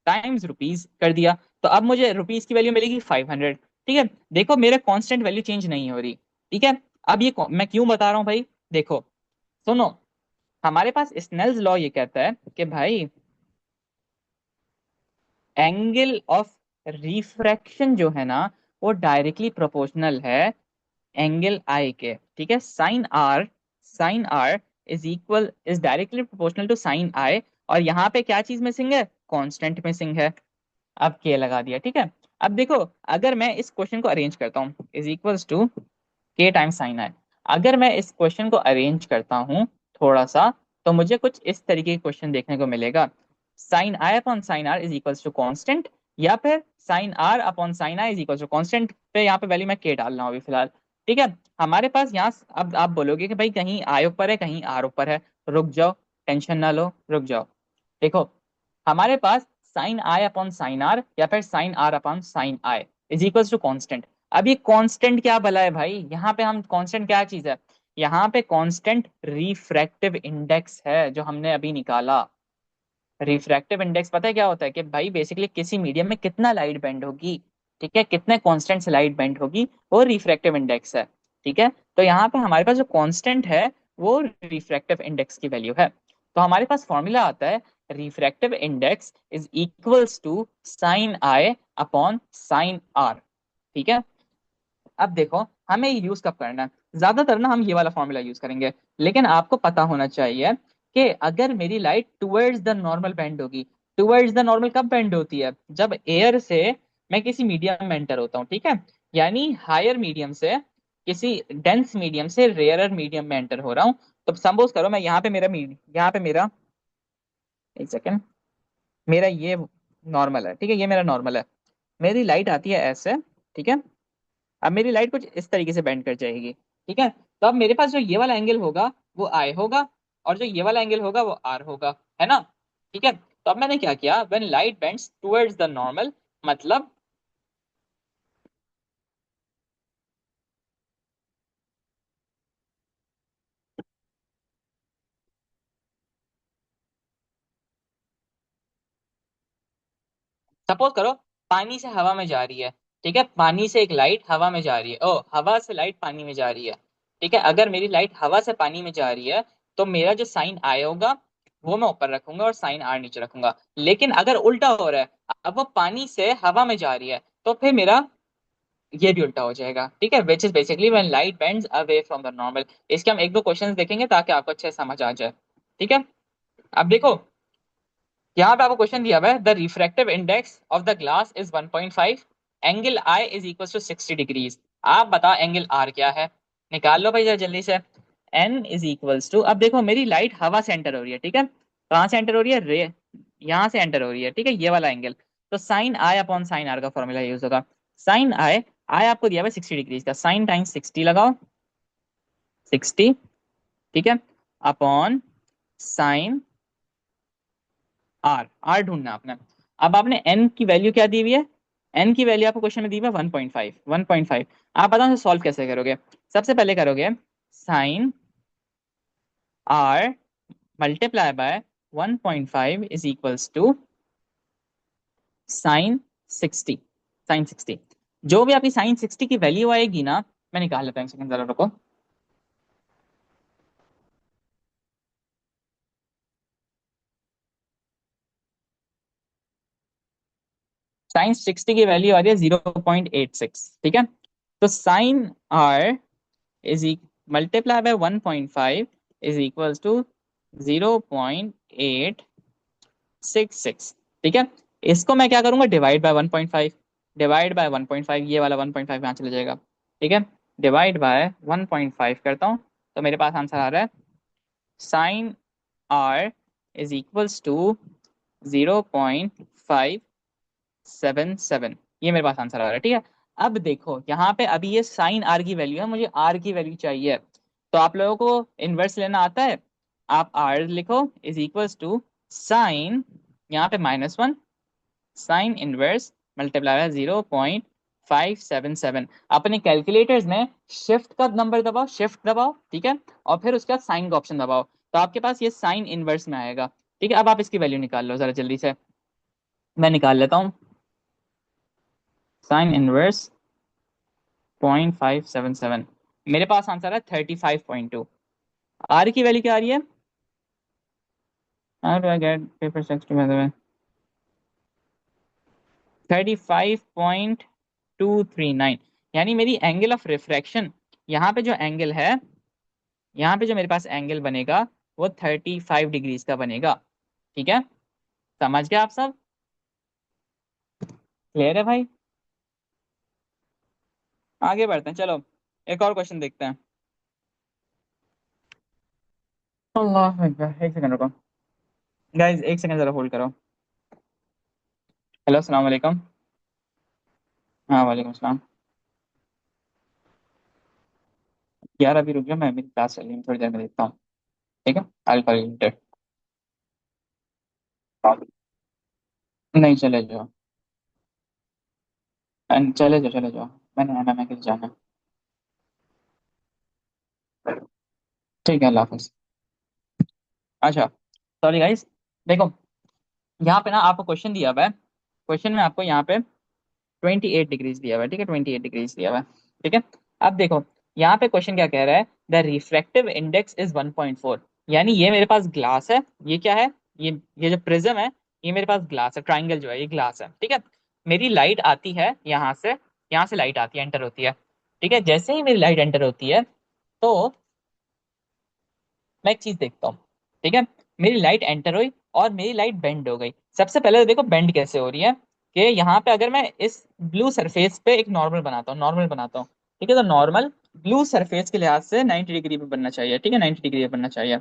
S1: टाइम्स रुपीज कर दिया। तो अब मुझे रुपीज की वैल्यू मिलेगी 500। ठीक है, देखो मेरे कांस्टेंट वैल्यू चेंज नहीं हो रही। ठीक है, अब ये मैं क्यों बता रहा हूँ भाई? देखो, सुनो, हमारे पास स्नेल्स लॉ ये कहता है कि भाई एंगल ऑफ रिफ्रैक्शन जो है ना वो डायरेक्टली प्रोपोर्शनल है एंगल आई के। ठीक है, sine R, sine are is directly proportional to sine I, और यहाँ पे क्या चीज मिसिंग है, कांस्टेंट मिसिंग है। अब के लगा दिया, ठीक है। अब देखो, अगर मैं इस क्वेश्चन को अरेंज करता हूँ, इज इक्वल्स टू के टाइम साइन आई, अगर मैं इस क्वेश्चन को अरेंज करता हूँ थोड़ा सा, तो मुझे कुछ इस तरीके का क्वेश्चन देखने को मिलेगा। Sine I upon sine are is equals to constant, या फिर sine are upon sine I is equals to constant पे यहाँ पे वैल्यू मैं के डाल रहा हूँ अभी फिलहाल। ठीक है, हमारे पास यहाँ अब आप बोलोगे कि भाई कहीं आई ऊपर है कहीं आर ऊपर है, रुक जाओ, टेंशन ना लो, रुक जाओ। देखो, हमारे पास साइन आई अपॉन साइन आर या फिर sine are upon sine I is equals to constant. अब ये कांस्टेंट क्या भला है भाई, यहाँ पे हम कांस्टेंट क्या चीज है, यहाँ पे कांस्टेंट रिफ्रैक्टिव इंडेक्स है जो हमने अभी निकाला। रिफ्रैक्टिव इंडेक्स पता है क्या होता है, कि भाई बेसिकली किसी मीडियम में कितना लाइट बेंड होगी, ठीक है, कितने कांस्टेंट से लाइट बेंड होगी, वो रिफ्रैक्टिव इंडेक्स है। ठीक है, तो यहाँ पे हमारे पास जो कांस्टेंट है वो रिफ्रैक्टिव इंडेक्स की वैल्यू है। तो हमारे पास फॉर्मूला आता है, refractive index is equals to sine I upon sine are. ठीक है, अब देखो हमें ये यूज कब करना है, ज्यादातर ना हम ये वाला फॉर्मूला यूज करेंगे, लेकिन आपको पता होना चाहिए कि अगर मेरी light towards the normal bend होगी, टुवर्ड्स द नॉर्मल कब बेंड होती है, जब एयर से मैं किसी मीडियम में एंटर होता हूँ, ठीक है, यानी हायर मीडियम से किसी डेंस मीडियम से रेयरर मीडियम में एंटर हो रहा हूँ। तो सपोज करो मैं यहाँ पे मेरा, एक सेकेंड, मेरा ये नॉर्मल है, ठीक है, ये मेरा नॉर्मल है, मेरी लाइट आती है ऐसे, ठीक है, अब मेरी लाइट कुछ इस तरीके से बेंड कर जाएगी, ठीक है, तो अब मेरे पास जो ये वाला एंगल होगा वो आई होगा, और जो ये वाला एंगल होगा वो आर होगा, है ना। ठीक है, तो अब मैंने क्या किया, when light bends towards the normal, मतलब सपोज करो पानी से हवा में जा रही है, ठीक है, पानी से एक लाइट हवा में जा रही है, ओ हवा से लाइट पानी में जा रही है, ठीक है, अगर मेरी लाइट हवा से पानी में जा रही है तो मेरा जो साइन आय होगा वो मैं ऊपर रखूंगा और साइन आर नीचे रखूंगा। लेकिन अगर उल्टा हो रहा है, अब वो पानी से हवा में जा रही है, तो फिर मेरा ये भी उल्टा हो जाएगा, ठीक है, which is basically when light bends away from the normal. इसके हम एक दो क्वेश्चंस देखेंगे ताकि आपको अच्छे से समझ आ जाए। ठीक है, अब देखो यहाँ पे आपको क्वेश्चन दिया हुआ है, the refractive index of the glass is 1.5, angle i is equal to 60 degrees. आप बताओ एंगल आर क्या है, निकाल लो भाई जरा जल्दी से। एन इज इक्वल्स टू, अब देखो मेरी लाइट हवा से एंटर हो रही है, ठीक है, कहाँ से एंटर हो रही है, रे, यहाँ से एंटर हो रही है, ठीक है, ये वाला एंगल, तो साइन आई अपॉन साइन आर का फॉर्मूला यूज होगा। साइन आई, आई आपको दिया हुआ है 60 डिग्रीज का, साइन टाइम्स 60 लगाओ, 60, ठीक है, अपॉन साइन आर, आर ढूंढना आपने। अब आपने एन की वैल्यू क्या दी हुई है, एन की वैल्यू आपको क्वेश्चन में दी हुई है 1.5, 1.5। आप बताओ सॉल्व कैसे करोगे, सबसे पहले करोगे sine r multiply by 1.5 is equals to sine 60, sine 60, जो भी आपकी साइन 60 की वैल्यू आएगी ना, मैं निकाल लेता हूँ, एक सेकंड जरा रुको। साइन 60 की वैल्यू आ रही है 0.86, ठीक है, तो sine are is multiply by 1.5 is equals to 0.866, ठीक है, इसको मैं क्या करूंगा, डिवाइड बाय 1.5, डिवाइड बाय 1.5, ये वाला 1.5 यहाँ चले जाएगा, ठीक है, डिवाइड बाय 1.5 करता हूँ, तो मेरे पास आंसर आ रहा है sine are is equals to 0.577, ये मेरे पास आंसर आ रहा है, ठीक है। अब देखो यहाँ पे अभी ये साइन आर की वैल्यू है, मुझे आर की वैल्यू चाहिए, तो आप लोगों को इनवर्स लेना आता है, आप आर लिखो इज इक्वल्स टू साइन, यहाँ पे -1, साइन इनवर्स मल्टीप्लाई 0.577, अपने कैलकुलेटर्स में शिफ्ट का नंबर दबाओ, शिफ्ट दबाओ, ठीक है, और फिर उसके बाद साइन का ऑप्शन दबाओ, तो आपके पास ये साइन इनवर्स में आएगा। ठीक है, अब आप इसकी वैल्यू निकाल लो जरा जल्दी से, मैं निकाल लेता हूँ। साइन इनवर्स 0.577, मेरे पास आंसर है 35.2। आर की वैल्यू क्या आ रही है, how do I get paper 60 by the way, 35.239, यानी मेरी एंगल ऑफ रिफ्रैक्शन, यहाँ पे जो एंगल है, यहाँ पे जो मेरे पास एंगल बनेगा वो 35 डिग्रीज का बनेगा। ठीक है, समझ गए आप सब? क्लियर है भाई? आगे बढ़ते हैं, चलो एक और क्वेश्चन देखते हैं। अल्लाह अकबर, एक सेकंड रुको गाइस, एक सेकंड जरा होल्ड करो। हेलो, अस्सलाम वालेकुम। हाँ वालेकुम सलाम। यार अभी रुक जाओ, मैं मेरी क्लास चल रही है, थोड़ी देर में देखता हूँ। ठीक है, आई कॉल यू लेटर। नहीं, चले जाओ। चले जाओ चले जाओ, मैंने एमएमए के लिए जाना है। ठीक है, अल्लाह हाफिज। अच्छा, सॉरी गाइस, देखो यहाँ पे ना आपको क्वेश्चन दिया हुआ है। क्वेश्चन में आपको यहाँ पे 28 डिग्रीज दिया हुआ है। ठीक है, 28 डिग्रीज दिया हुआ है। ठीक है, अब देखो यहाँ पे क्वेश्चन क्या कह रहा है, द रिफ्रैक्टिव इंडेक्स इज 1.4। यानी ये मेरे पास ग्लास है, ये क्या है, ये जो प्रिज्म है, ये मेरे पास ग्लास है, ट्राइंगल जो है ये ग्लास है। ठीक है, मेरी लाइट आती है यहाँ से लाइट आती है, एंटर होती है। ठीक है, जैसे ही मेरी लाइट एंटर होती है तो मैं एक चीज देखता हूँ। ठीक है, मेरी लाइट एंटर हुई और मेरी लाइट बेंड हो गई। सबसे पहले तो देखो बेंड कैसे हो रही है, कि यहाँ पे अगर मैं इस ब्लू सरफेस पे एक नॉर्मल बनाता हूँ। ठीक है, तो नॉर्मल ब्लू सरफेस के लिहाज से 90 डिग्री पे बनना चाहिए। ठीक है, 90 डिग्री पे बनना चाहिए।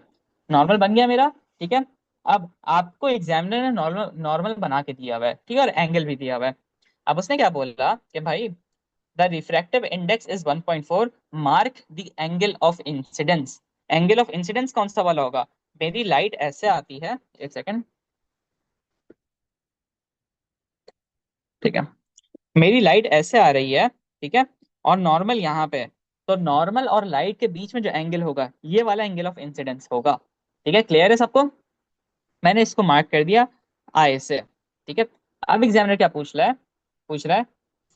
S1: नॉर्मल बन गया मेरा। ठीक है, अब आपको एग्जामिनर ने नॉर्मल नॉर्मल बना के दिया हुआ है, ठीक है, और एंगल भी दिया हुआ है। अब उसने क्या बोला कि भाई the refractive index is 1.4, mark the angle of incidence. Angle of incidence कौन सा वाला होगा? मेरी लाइट ऐसे आती है, एक सेकंड। ठीक है, मेरी लाइट ऐसे आ रही है। ठीक है, और नॉर्मल यहाँ पे है। तो नॉर्मल और लाइट के बीच में जो एंगल होगा ये वाला एंगल ऑफ इंसिडेंस होगा। ठीक है, क्लियर है सबको? मैंने इसको मार्क कर दिया आई से। ठीक है, अब एग्जामिनर क्या पूछ रहा है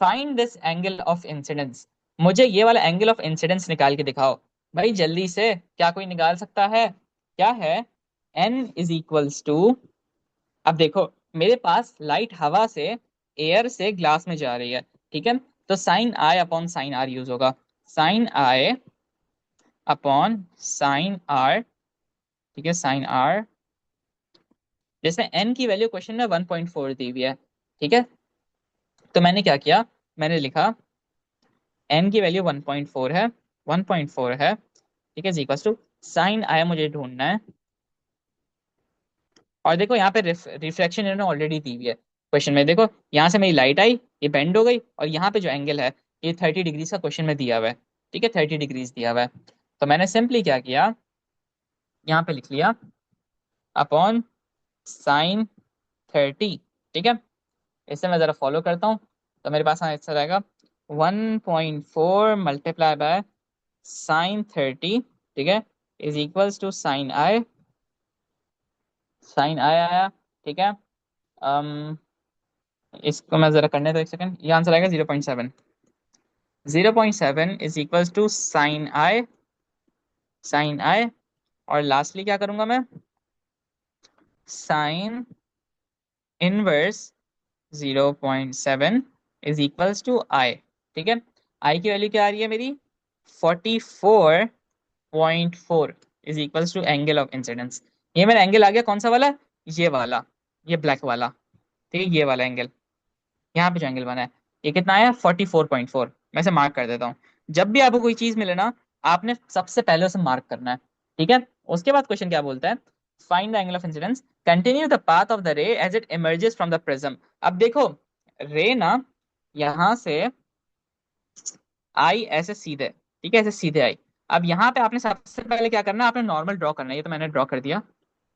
S1: find this angle of incidence. मुझे ये वाला एंगल ऑफ इंसिडेंस निकाल के दिखाओ। भाई जल्दी से, क्या कोई निकाल सकता है? क्या है? एन इज इक्वल्स टू, अब देखो मेरे पास लाइट हवा से, एयर से ग्लास में जा रही है। ठीक है, तो साइन आई अपॉन साइन आर यूज होगा। Sine I upon sine are. ठीक है, साइन आर। जैसे एन की वैल्यू क्वेश्चन में 1.4 दी हुई है। ठीक है, तो मैंने क्या किया, मैंने लिखा एन की वैल्यू 1.4 है, 1.4 है। ठीक है, इक्वल्स टू साइन आई मुझे ढूंढना है। और देखो यहाँ पे रिफ्लेक्शन इन्होंने ऑलरेडी दी हुई है क्वेश्चन में। देखो यहाँ से मेरी लाइट आई, ये बेंड हो गई, और यहाँ पे जो एंगल है ये 30 डिग्रीज का क्वेश्चन में दिया हुआ है। ठीक है, 30 डिग्रीज दिया हुआ है। तो मैंने सिंपली क्या किया, यहाँ पे लिख लिया अपॉन साइन 30। ठीक है, इसे मैं जरा फॉलो करता हूँ। तो मेरे पास आंसर आएगा 1.4 मल्टीप्लाई बाय साइन 30। ठीक है, is equals to sine I. Sine I आया। ठीक है, अम इसको मैं जरा करने दो, एक सेकंड। ये आंसर आएगा 0.7। 0.7 is equals to sine I. Sine I, और लास्टली क्या करूंगा मैं, sine inverse 0.7 is equals to I. ठीक है, आई की वैल्यू क्या आ रही है मेरी, 44.4 is equals to angle of incidence. ये मेरा एंगल आ गया, कौन सा वाला, ये वाला, ये ब्लैक वाला। ठीक है, ये वाला एंगल, यहाँ पे जो एंगल बना है ये कितना आया, 44.4। मैं इसे मार्क कर देता हूँ। जब भी आपको कोई चीज मिले ना, आपने सबसे पहले उसे मार्क करना है। ठीक है, उसके बाद क्वेश्चन क्या बोलता है, find the angle of incidence, continue the path of the ray as it emerges from the prism. अब देखो रे ना यहाँ से आई ऐसे सीधे, ठीक है, ऐसे सीधे आई। अब यहाँ पे आपने सबसे पहले क्या करना है, आपने नॉर्मल ड्रॉ करना है। ये तो मैंने ड्रॉ कर दिया,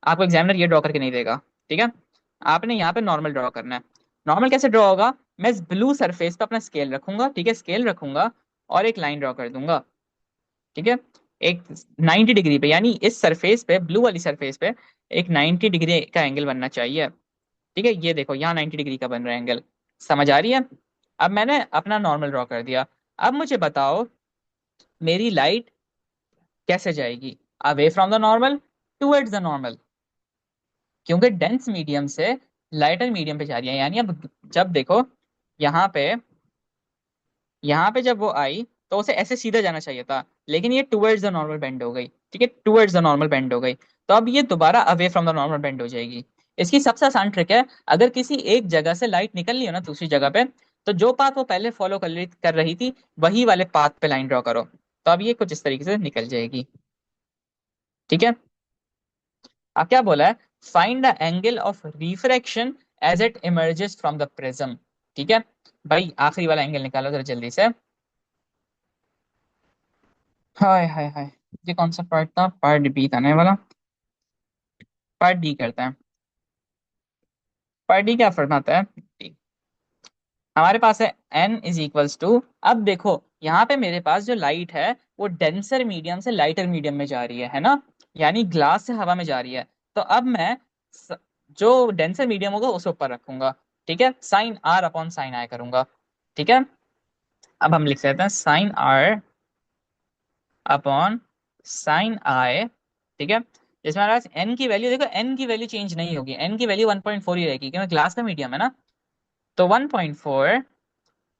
S1: आपको एग्जामिनर ये ड्रॉ करके नहीं देगा। ठीक है, आपने यहाँ पे नॉर्मल ड्रॉ करना है। नॉर्मल कैसे ड्रॉ होगा, मैं इस ब्लू सरफेस पे अपना स्केल रखूंगा। ठीक है, स्केल रखूंगा और एक लाइन ड्रॉ कर दूंगा। ठीक है, एक 90 डिग्री पे, यानी इस सरफेस पे, ब्लू वाली सरफेस पे एक 90 डिग्री का एंगल बनना चाहिए। ठीक है, ये देखो यहाँ 90 डिग्री का बन रहा है एंगल। समझ आ रही है? अब मैंने अपना नॉर्मल ड्रॉ कर दिया। अब मुझे बताओ मेरी लाइट कैसे जाएगी, away from the normal towards the normal, क्योंकि डेंस मीडियम से लाइटर मीडियम पे जा रही है। यानी अब जब देखो यहाँ पे, यहाँ पे जब वो आई तो उसे ऐसे सीधा जाना चाहिए था, लेकिन ये टूवर्ड्स द नॉर्मल बेंड हो गई। ठीक है, टूवर्ड्स द नॉर्मल बेंड हो गई। तो अब ये दोबारा away from the normal bend हो जाएगी। इसकी सबसे आसान ट्रिक है, अगर किसी एक जगह से लाइट निकल रही हो ना दूसरी जगह पे, तो जो पाथ वो पहले फॉलो कर रही थी वही वाले पाथ पे लाइन ड्रॉ करो। तो अब ये कुछ इस तरीके से निकल जाएगी। ठीक है। अब क्या बोला है, find the angle of refraction as it emerges from the prism. ठीक है भाई, आखिरी वाला एंगल निकालो जरा जल्दी से। हाय हाय हाय, ये कौन सा पार्ट था, पार्ट बी था ना ये वाला। पार्ट डी करते हैं। पार्ट डी क्या फरमाता है, हमारे पास है n इज इक्वल्स टू, अब देखो यहाँ पे मेरे पास जो लाइट है वो डेंसर मीडियम से लाइटर मीडियम में जा रही है ना, यानी ग्लास से हवा में जा रही है। तो अब मैं स- जो डेंसर मीडियम होगा उसे ऊपर रखूंगा। ठीक है, साइन आर अपॉन साइन आई करूंगा। ठीक है, अब हम लिख सकते हैं साइन आर अपॉन साइन आई। ठीक है, जिसमें हमारे पास n की वैल्यू, देखो n की वैल्यू चेंज नहीं होगी, n की वैल्यू 1.4 ही रहेगी क्योंकि ग्लास का मीडियम है ना। तो 1.4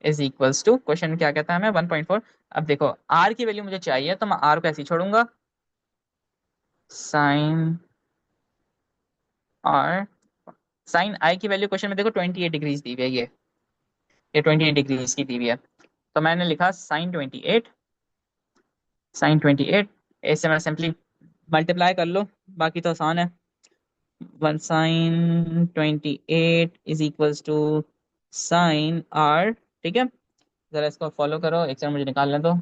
S1: इज इक्वल्स टू, क्वेश्चन क्या कहता है हमें, 1.4। अब देखो r की वैल्यू मुझे चाहिए तो मैं r को ऐसे ही छोड़ूंगा, साइन r, साइन i की वैल्यू क्वेश्चन में देखो 28 डिग्रीज दी हुई है, ये 28 डिग्रीज की दी हुई है। तो मैंने लिखा साइन 28, साइन 28, ऐसे मैं सिंपली मल्टीप्लाई कर लो, बाकी तो आसान है। 1 sine 28 is equals to sine r। ठीक है, जरा इसको फॉलो करो, एक सेकंड मुझे निकालने दो।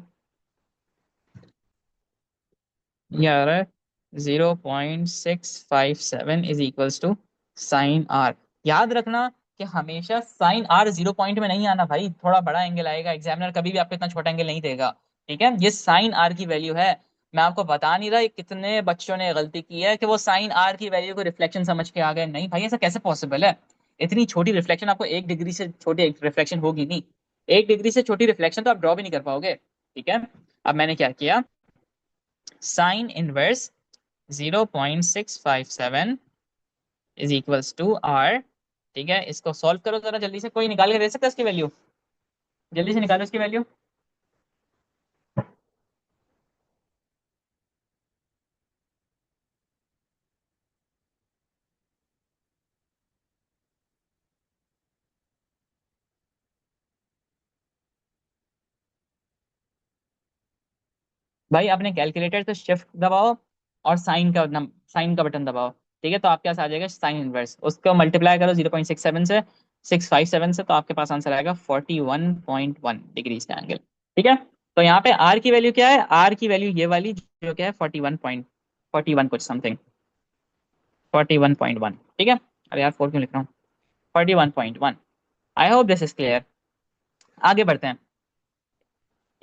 S1: ये आ रहा है 0.657 is equals to sine r. याद रखना कि हमेशा साइन आर 0 पॉइंट में नहीं आना भाई, थोड़ा बड़ा एंगल आएगा, एग्जामिनर कभी भी आपको इतना छोटा एंगल नहीं देगा। ठीक है, ये साइन आर की वैल्यू है। मैं आपको बता नहीं रहा ये कितने बच्चों ने गलती की है कि वो साइन आर की वैल्यू को रिफ्लेक्शन समझ के आ गए, नहीं भाई ऐसा कैसे पॉसिबल है। इतनी छोटी रिफ्लेक्शन, आपको 1 डिग्री से छोटी रिफ्लेक्शन होगी नहीं, 1 डिग्री से छोटी रिफ्लेक्शन तो आप ड्रॉ भी नहीं कर पाओगे। ठीक है, अब मैंने क्या किया, sine inverse 0.657 is equals to r. ठीक है, इसको सॉल्व करो जरा जल्दी से, कोई निकाल के दे सकता है इसकी वैल्यू, जल्दी से निकालो इसकी वैल्यू। भाई अपने कैलकुलेटर से शिफ्ट दबाओ और साइन का बटन दबाओ। ठीक है, तो आपके पास आ जाएगा साइन इनवर्स, उसको मल्टीप्लाई करो 0.67 से, 657 से, तो आपके पास आंसर आएगा 41.1 डिग्रीज का एंगल। ठीक है, तो यहाँ पे आर की वैल्यू क्या है, आर की वैल्यू ये वाली जो क्या है 41 कुछ समथिंग, 41.1। ठीक है, अरे यार 4 क्यों लिख रहा हूँ, 41.1। आई होप दिस इज क्लियर। आगे बढ़ते हैं,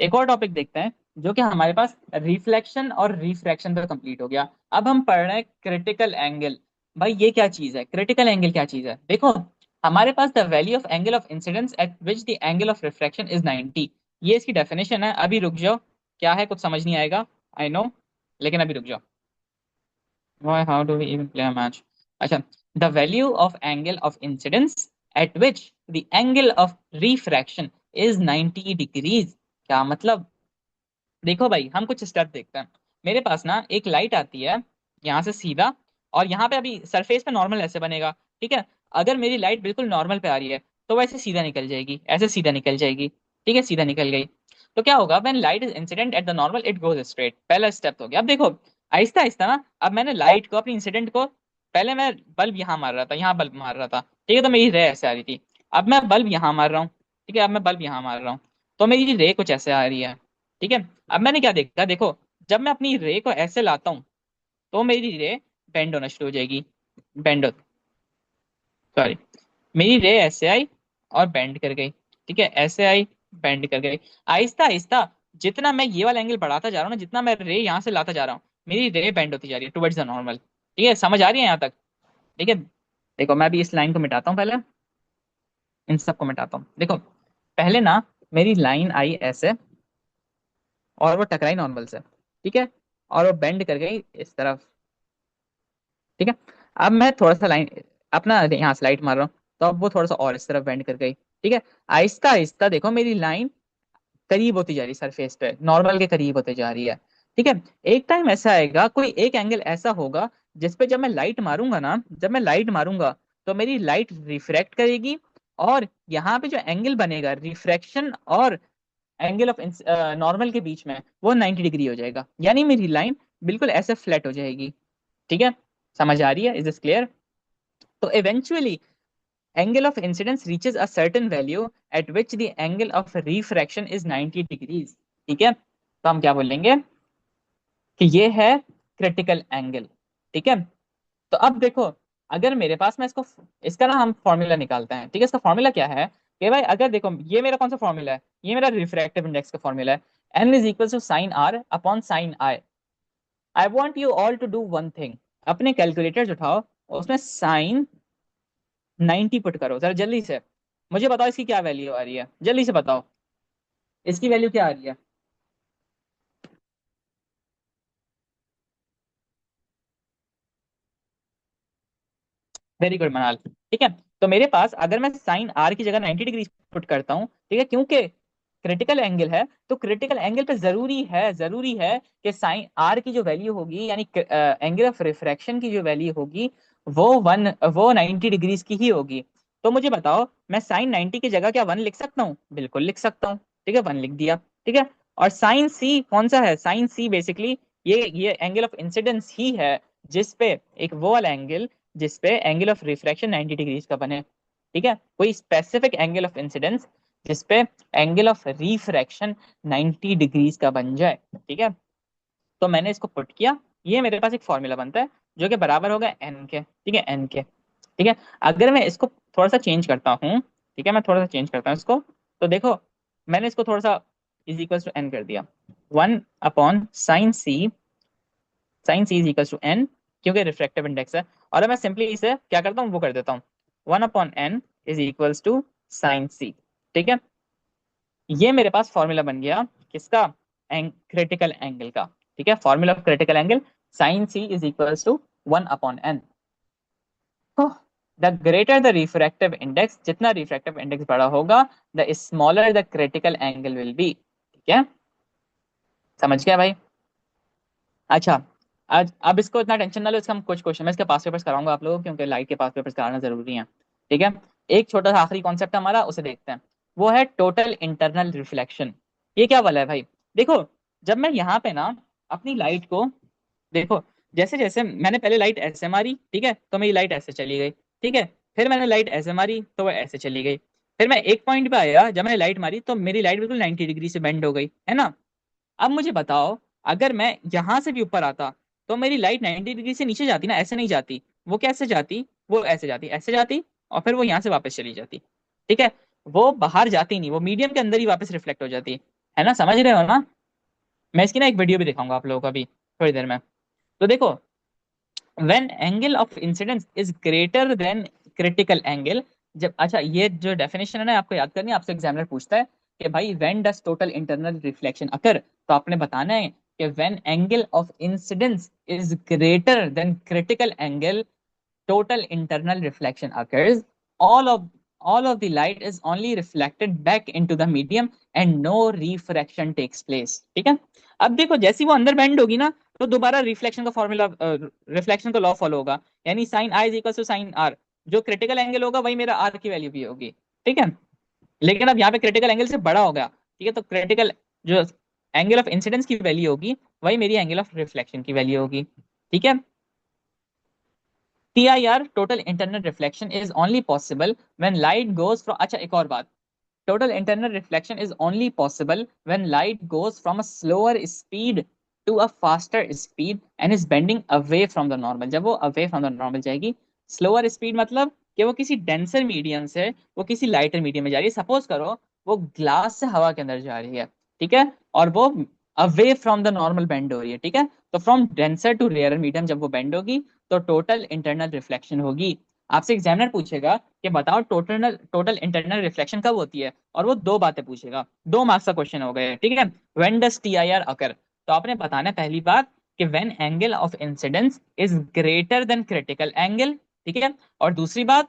S1: एक और टॉपिक देखते हैं जो कि हमारे पास रिफ्लेक्शन और रिफ्रैक्शन पे कंप्लीट हो गया। अब हम पढ़ रहे हैं क्रिटिकल एंगल। भाई ये क्या चीज है, क्रिटिकल एंगल क्या चीज है, देखो हमारे पास the value of angle of incidence at which the angle of refraction is 90। ये इसकी डेफिनेशन है, अभी रुक जाओ, क्या है कुछ समझ नहीं आएगा, आई नो, लेकिन अभी रुक जाओ। Why, how do we even play a match? अच्छा, the value of angle of incidence at which the angle of refraction is 90 degrees। क्या मतलब, देखो भाई हम कुछ स्टेप देखते हैं। मेरे पास ना एक लाइट आती है यहाँ से सीधा, और यहाँ पे अभी सरफेस पे नॉर्मल ऐसे बनेगा। ठीक है, अगर मेरी लाइट बिल्कुल नॉर्मल पे आ रही है तो वैसे सीधा निकल जाएगी, ऐसे सीधा निकल जाएगी। ठीक है, सीधा निकल गई। तो क्या होगा, when light is incident at the normal it goes straight, पहला स्टेप हो गया। अब देखो आहिस्ता आहिस्ता ना, अब मैंने लाइट को अपनी इंसिडेंट को, पहले मैं बल्ब यहाँ मार रहा था, यहाँ बल्ब मार रहा था, ठीक है, तो मेरी रे ऐसे आ रही थी। अब मैं बल्ब यहाँ मार रहा हूँ, ठीक है, अब मैं बल्ब यहाँ मार रहा हूँ, तो मेरी रे कुछ ऐसे आ रही है। ठीक है, अब मैंने क्या देखा, देखो जब मैं अपनी रे को ऐसे लाता हूँ तो मेरी रे बेंड होना शुरू हो जाएगी, बेंड, सॉरी, मेरी रे ऐसे आई और बेंड कर गई। ठीक है, ऐसे आई, बेंड कर गई, आहिस्ता आहिस्ता। जितना मैं ये वाला एंगल बढ़ाता जा रहा हूँ ना, जितना मैं रे यहाँ से लाता जा रहा हूँ, मेरी रे बेंड होती जा रही है टुवर्ड्स द नॉर्मल। ठीक है, समझ आ रही है यहाँ तक। ठीक है, देखो मैं भी इस लाइन को मिटाता हूँ पहले, इन सबको मिटाता हूँ। देखो पहले ना मेरी लाइन आई ऐसे, और वो टकराई नॉर्मल से, ठीक है, और वो बेंड कर गई इस तरफ। ठीक है, अब मैं थोड़ा सा लाइन अपना यहाँ स्लाइड मार रहा हूँ, तो अब वो थोड़ा सा और इस तरफ बेंड कर गई। ठीक है, आहिस्ता आहिस्ता देखो मेरी लाइन करीब होती जा रही है, सरफेस पे नॉर्मल के करीब होते जा रही है। ठीक है, एक टाइम ऐसा आएगा, कोई एक एंगल ऐसा होगा जिस पे जब मैं लाइट मारूंगा ना, जब मैं लाइट मारूंगा तो मेरी लाइट रिफ्रैक्ट करेगी, और यहाँ पे जो एंगल बनेगा रिफ्रैक्शन और एंगल ऑफ नॉर्मल के बीच में, वो 90 डिग्री हो जाएगा, यानी मेरी लाइन बिल्कुल ऐसे फ्लैट हो जाएगी। ठीक है, समझ आ रही है? Is this clear? तो eventually angle of incidence reaches a certain value at which the angle of refraction is 90 degrees। ठीक है, तो हम क्या बोलेंगे कि ये है क्रिटिकल एंगल। ठीक है, तो अब देखो, अगर मेरे पास, मैं इसको, इसका ना हम फॉर्मूला निकालते हैं। ठीक है, इसका फॉर्मूला क्या है कि भाई, अगर देखो, ये मेरा कौन सा फॉर्मूला है, ये मेरा रिफ्रैक्टिव इंडेक्स का फॉर्मूला है, n is equal to sine are upon sine i. I want you all to do one thing, अपने कैलकुलेटर्स उठाओ, उसमें साइन 90 पुट करो जरा जल्दी से, मुझे बताओ इसकी क्या वैल्यू आ रही है, जल्दी से बताओ इसकी वैल्यू क्या आ रही है। वेरी गुड मनाल। ठीक है, तो मेरे पास अगर मैं साइन आर की जगह 90 डिग्री पुट करता हूँ, ठीक है, क्योंकि क्रिटिकल एंगल है, तो क्रिटिकल एंगल पे जरूरी है कि साइन आर की जो वैल्यू होगी, यानी एंगल ऑफ रिफ्रैक्शन की जो वैल्यू होगी, वो 90 डिग्रीज की ही होगी। तो मुझे बताओ, मैं साइन 90 की जगह क्या 1 लिख सकता हूँ? बिल्कुल लिख सकता हूँ। ठीक है, 1 लिख दिया। ठीक है, और साइन सी कौन सा है? साइन सी बेसिकली ये एंगल ऑफ इंसिडेंस ही है, जिसपे एक वो वाला एंगल जिसपे एंगल ऑफ रिफ्रैक्शन 90 डिग्रीज का बने। ठीक है, कोई स्पेसिफिक एंगल ऑफ इंसिडेंस जिसपे एंगल ऑफ रिफ्रैक्शन 90 डिग्रीज का बन जाए। ठीक है, तो मैंने इसको पुट किया, ये मेरे पास एक फॉर्मूला बनता है जो कि बराबर होगा एन के। ठीक है, एन के। ठीक है, अगर मैं इसको थोड़ा सा चेंज करता हूँ, ठीक है, मैं थोड़ा सा चेंज करता हूँ इसको, तो देखो, मैंने इसको थोड़ा सा इज इक्वल टू एन कर दिया, 1 upon sine c is equal to n, क्योंकि रिफ्रैक्टिव इंडेक्स है। और अब मैं सिंपली इसे क्या करता हूँ, वो कर देता हूँ, 1 upon N is equals to sine C. ठीक है, ये मेरे पास फॉर्मूला बन गया किसका? क्रिटिकल एंगल का। ठीक है, formula of critical angle, sine c is equals to 1 upon n. The greater the refractive index, जितना रिफ्रैक्टिव इंडेक्स बड़ा होगा, the smaller the critical angle will be. ठीक है, समझ गया भाई? अच्छा, आज अब इसको इतना टेंशन ना लो, इसका हम कुछ क्वेश्चन, मैं इसके पास पेपर्स कराऊंगा आप लोगों को, क्योंकि लाइट के पास पेपर्स कराना जरूरी है। ठीक है, एक छोटा सा आखिरी कॉन्सेप्ट हमारा, उसे देखते हैं, वो है टोटल इंटरनल रिफ्लेक्शन। ये क्या वाला है भाई? देखो, जब मैं यहाँ पे ना अपनी लाइट को, देखो, जैसे जैसे मैंने पहले लाइट ऐसे मारी, ठीक है, तो मेरी लाइट ऐसे चली गई। ठीक है, फिर मैंने लाइट ऐसे मारी तो वो ऐसे चली गई। फिर मैं एक पॉइंट पे आया, जब मैंने लाइट मारी तो मेरी लाइट बिल्कुल 90 डिग्री से बेंड हो गई, है ना? अब मुझे बताओ, अगर मैं यहां से भी ऊपर आता तो मेरी लाइट 90 डिग्री से नीचे जाती ना, ऐसे नहीं जाती। वो कैसे जाती? वो ऐसे जाती, ऐसे जाती, और फिर वो यहाँ से वापस चली जाती। ठीक है, वो बाहर जाती नहीं, वो मीडियम के अंदर ही वापस रिफ्लेक्ट हो जाती है ना? समझ रहे हो ना? मैं इसकी ना एक वीडियो भी दिखाऊंगा आप लोगों को अभी थोड़ी देर में। तो देखो, when angle of incidence is greater than critical angle, जब, अच्छा, ये जो डेफिनेशन है ना, आपको याद करनी है, आपसे एग्जामिनर पूछता है कि भाई when does total internal reflection occur, तो आपने बताना है कि when angle of incidence is greater than critical angle, total internal reflection occurs, all of all of the light is only reflected back into the medium and no refraction takes place। ठीक है, अब देखो, जैसी वो अंदर bend होगी ना, तो दोबारा रिफ्लेक्शन का फॉर्मूला, रिफ्लेक्शन का लॉ फॉलो होगा, यानी sine I is equal to sine r. जो क्रिटिकल एंगल होगा वही मेरा आर की वैल्यू भी होगी। ठीक है, लेकिन अब यहाँ पे क्रिटिकल एंगल से बड़ा हो गया। ठीक है, तो क्रिटिकल जो एंगल ऑफ इंसिडेंस की वैल्यू होगी, वही मेरी एंगल ऑफ रिफ्लेक्शन की वैल्यू होगी। ठीक है, TIR total internal reflection is only possible when light goes from, अच्छा एक और बात, total internal reflection is only possible when light goes from a slower speed to a faster speed and is bending away from the normal। जब वो away from the normal जाएगी, slower speed मतलब कि वो किसी डेंसर मीडियम से वो किसी लाइटर मीडियम में जा रही है। सपोज करो वो ग्लास से हवा के अंदर जा रही है, ठीक है, और वो away from the normal bend हो रही है। ठीक है, तो from denser to rarer medium जब वो बेंड होगी, तो टोटल इंटरनल रिफ्लेक्शन होगी। आपसे एग्जामिनर पूछेगा कि बताओ टोटल इंटरनल रिफ्लेक्शन कब होती है, और वो दो बातें पूछेगा, 2 मार्क्स का क्वेश्चन हो गए। ठीक है, व्हेन डज TIR अकर, तो आपने बताना है पहली बात कि when angle of incidence is greater than critical angle. ठीक है, और दूसरी बात,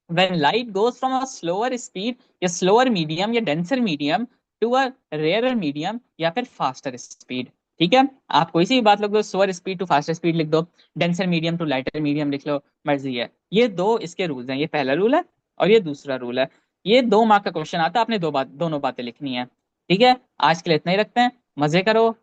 S1: when light goes from a slower speed या स्लोअर मीडियम या denser medium to a rarer medium या फिर फास्टर स्पीड। ठीक है, आप कोई सी भी बात लिख दो, slower speed to faster speed लिख दो, denser medium to lighter medium लिख लो, मर्जी है। ये दो इसके रूल्स हैं, ये पहला रूल है और ये दूसरा रूल है। ये 2 मार्क का क्वेश्चन आता है, आपने दोनों बातें लिखनी है। ठीक है, आज के लिए इतना ही रखते हैं, मजे करो।